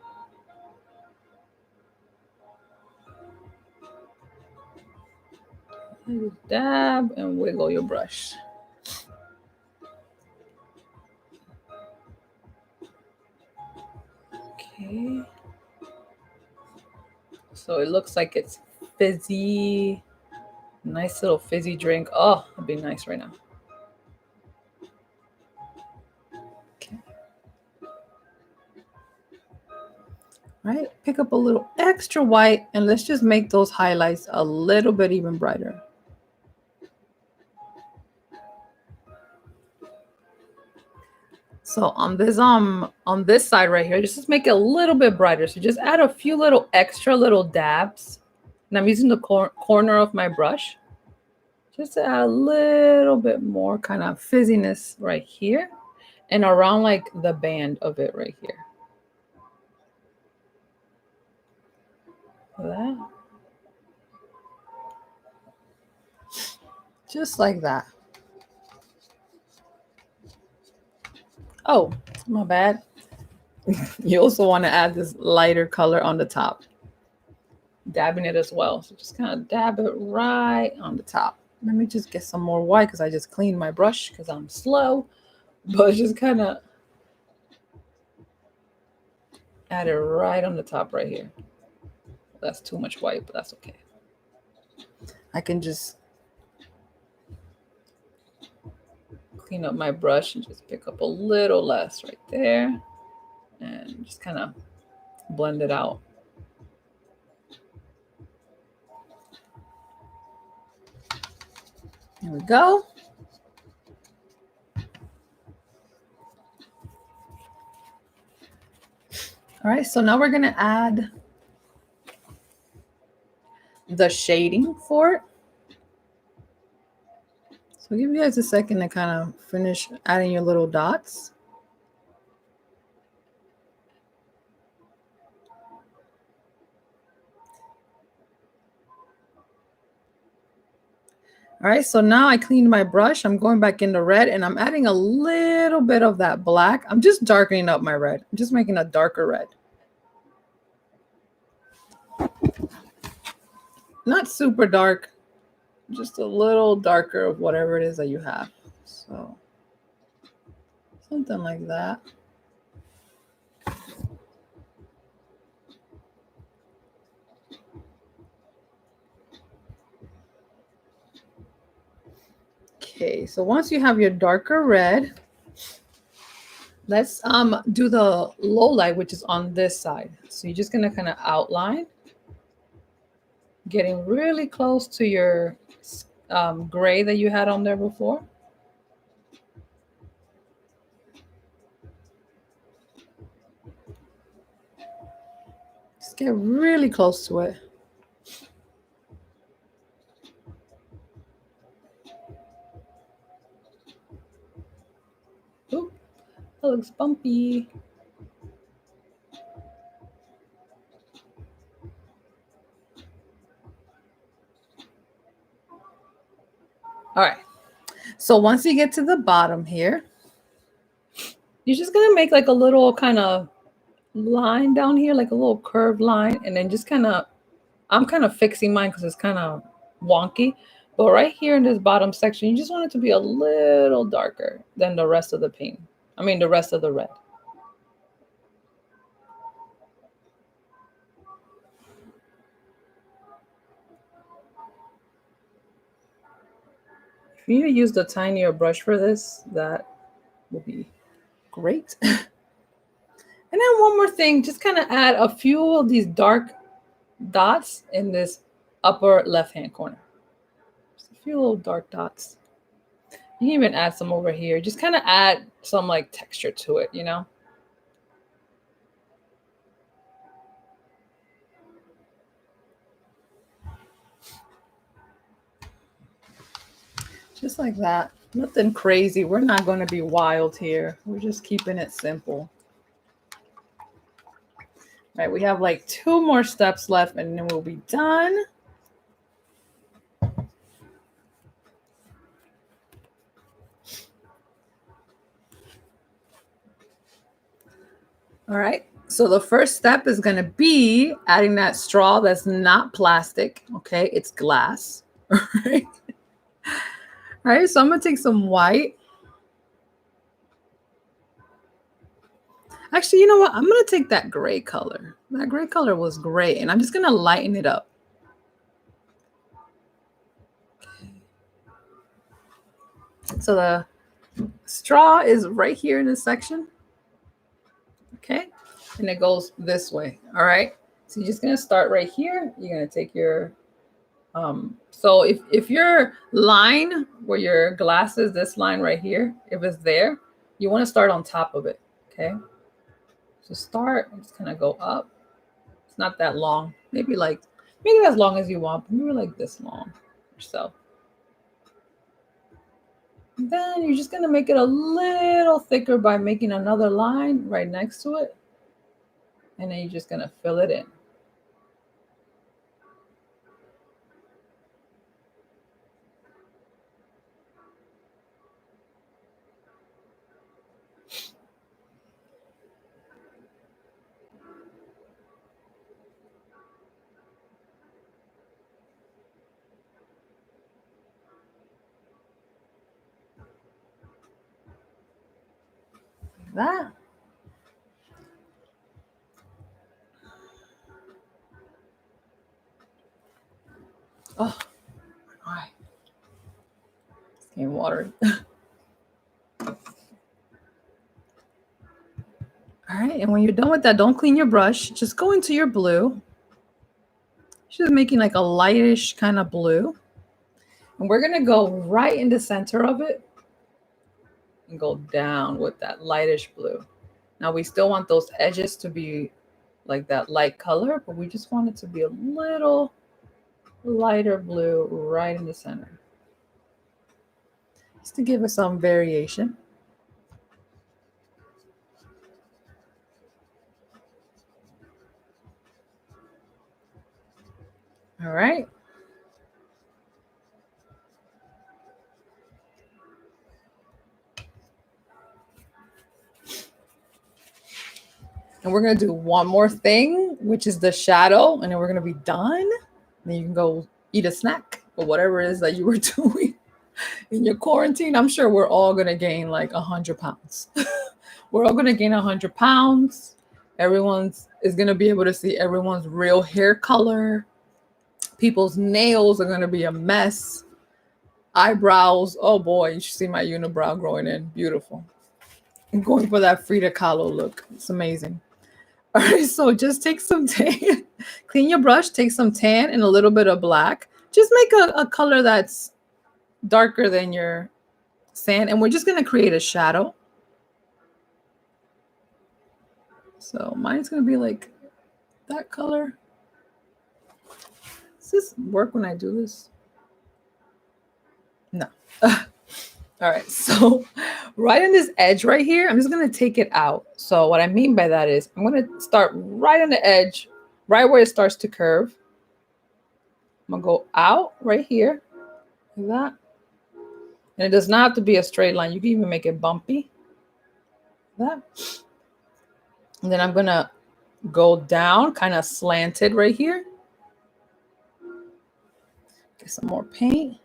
Just dab and wiggle your brush. Okay. So it looks like it's fizzy. Nice little fizzy drink. Oh, that'd be nice right now. Okay. Right, pick up a little extra white and let's just make those highlights a little bit even brighter. So on this side right here, just make it a little bit brighter. So just add a few little extra little dabs. And I'm using the corner of my brush just to add a little bit more kind of fizziness right here and around like the band of it right here. That. Just like that. Oh, my bad. You also want to add this lighter color on the top. Dabbing it as well. So just kind of dab it right on the top. Let me just get some more white because I just cleaned my brush because I'm slow. But just kind of add it right on the top right here. That's too much white, but that's okay. I can just clean up my brush and just pick up a little less right there and just kind of blend it out. There we go. All right, so now we're going to add the shading for it. So give you guys a second to kind of finish adding your little dots. All right, so now I cleaned my brush. I'm going back into red and I'm adding a little bit of that black. I'm just darkening up my red. I'm just making a darker red. Not super dark, just a little darker of whatever it is that you have. So something like that. Okay, so once you have your darker red, let's do the low light, which is on this side. So you're just gonna kind of outline getting really close to your gray that you had on there before. Just get really close to it. Oop, that looks bumpy. All right. So once you get to the bottom here, you're just going to make like a little kind of line down here, like a little curved line. And then just kind of, I'm kind of fixing mine because it's kind of wonky. But right here in this bottom section, you just want it to be a little darker than the rest of the paint. I mean, the rest of the red. If you use the tinier brush for this, that will be great. And then one more thing, just kind of add a few of these dark dots in this upper left-hand corner. Just a few little dark dots. You can even add some over here. Just kind of add some like texture to it, you know? Just like that. Nothing crazy. We're not going to be wild here. We're just keeping it simple. All right, we have like 2 more steps left and then we'll be done. All right, so the first step is going to be adding that straw that's not plastic. Okay, it's glass. All right. All right, so I'm going to take some white. Actually, you know what? I'm going to take that gray color. That gray color was great, and I'm just going to lighten it up. So the straw is right here in this section. Okay, and it goes this way. All right, so you're just going to start right here. You're going to take your so if your line where your glass is, this line right here, if it's there, you want to start on top of it. Okay, so start, just kind of go up. It's not that long, maybe as long as you want, but maybe like this long or so. And then you're just going to make it a little thicker by making another line right next to it, and then you're just going to fill it in. That. Oh, all right. It's getting watery. All right, and when you're done with that, don't clean your brush. Just go into your blue. Just making like a lightish kind of blue. And we're going to go right in the center of it and go down with that lightish blue. Now we still want those edges to be like that light color, but we just want it to be a little lighter blue right in the center. Just to give us some variation. All right. And we're going to do one more thing, which is the shadow, and then we're going to be done. Then you can go eat a snack or whatever it is that you were doing in your quarantine. I'm sure we're all going to gain like 100 pounds. We're all going to gain 100 pounds. Everyone's is going to be able to see everyone's real hair color. People's nails are going to be a mess. Eyebrows. Oh boy, you should see my unibrow growing in. Beautiful. I'm going for that Frida Kahlo look. It's amazing. All right, so just take some tan, clean your brush, take some tan and a little bit of black. Just make a color that's darker than your sand, and we're just gonna create a shadow. So mine's gonna be like that color. Does this work when I do this? No. All right, so right on this edge right here, I'm just gonna take it out. So what I mean by that is I'm gonna start right on the edge, right where it starts to curve. I'm gonna go out right here, like that. And it does not have to be a straight line. You can even make it bumpy, like that. And then I'm gonna go down, kind of slanted right here. Get some more paint.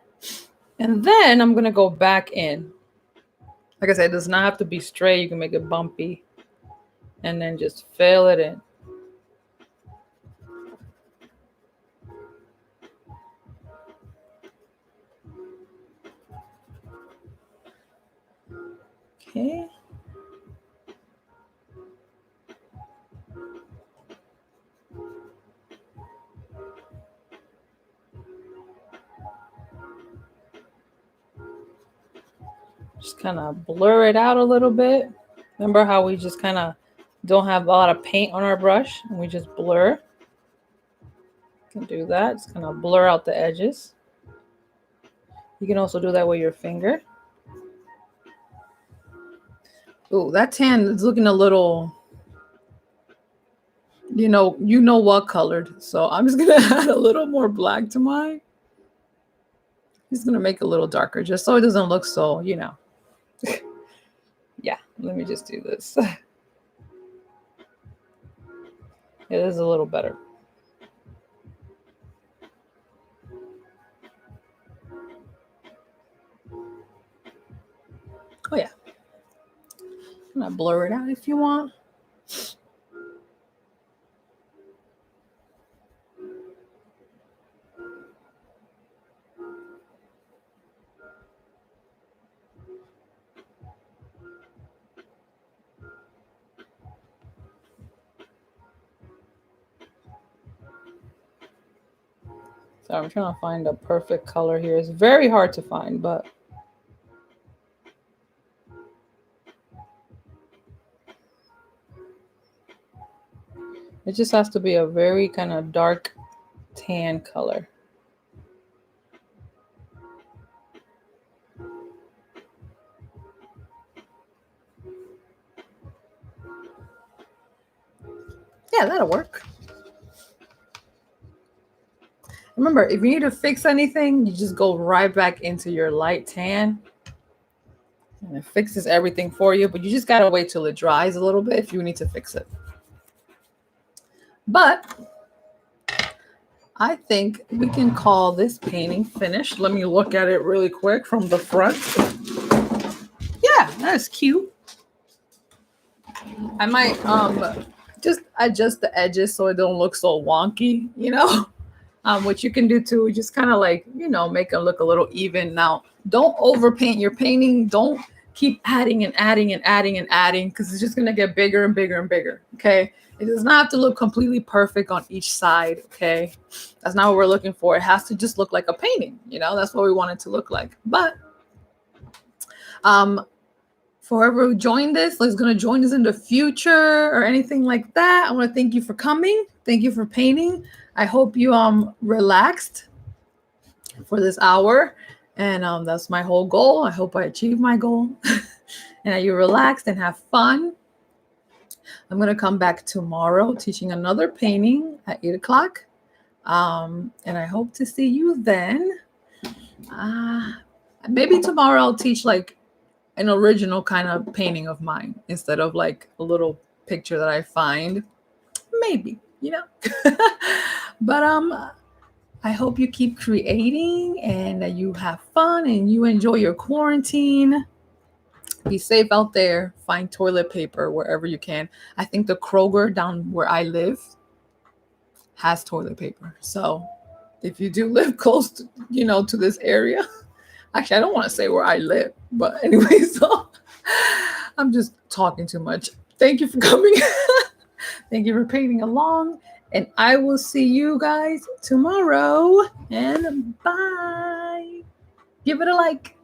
And then I'm gonna go back in. Like I said, it does not have to be straight. You can make it bumpy. And then just fill it in. Okay. Just kind of blur it out a little bit. Remember how we just kind of don't have a lot of paint on our brush and we just blur? You can do that. Just kind of blur out the edges. You can also do that with your finger. Oh, that tan is looking a little, you know what colored. So I'm just gonna add a little more black to mine. Just gonna make it a little darker just so it doesn't look so, Yeah, let me just do this. It is a little better. Oh yeah. I'm gonna blur it out if you want. So I'm trying to find a perfect color here. It's very hard to find, but it just has to be a very kind of dark tan color. Yeah, that'll work. Remember, if you need to fix anything, you just go right back into your light tan. And it fixes everything for you, but you just gotta wait till it dries a little bit if you need to fix it. But I think we can call this painting finished. Let me look at it really quick from the front. Yeah, that's cute. I might just adjust the edges so it don't look so wonky, what you can do too, just kind of like, make it look a little even. Now, don't overpaint your painting. Don't keep adding and adding and adding and adding, because it's just going to get bigger and bigger and bigger. Okay. It does not have to look completely perfect on each side. Okay. That's not what we're looking for. It has to just look like a painting. That's what we want it to look like. But for whoever who joined this, is going to join us in the future or anything like that, I want to thank you for coming. Thank you for painting. I hope you relaxed for this hour, and that's my whole goal. I hope I achieved my goal, and that you relaxed and have fun. I'm gonna come back tomorrow teaching another painting at 8 o'clock, and I hope to see you then. Maybe tomorrow I'll teach like an original kind of painting of mine instead of like a little picture that I find. Maybe. But I hope you keep creating and that you have fun and you enjoy your quarantine. Be safe out there. Find toilet paper wherever you can. I think the Kroger down where I live has toilet paper. So if you do live close to, to this area, actually, I don't want to say where I live, but anyway, so I'm just talking too much. Thank you for coming. Thank you for painting along. And I will see you guys tomorrow. And bye. Give it a like.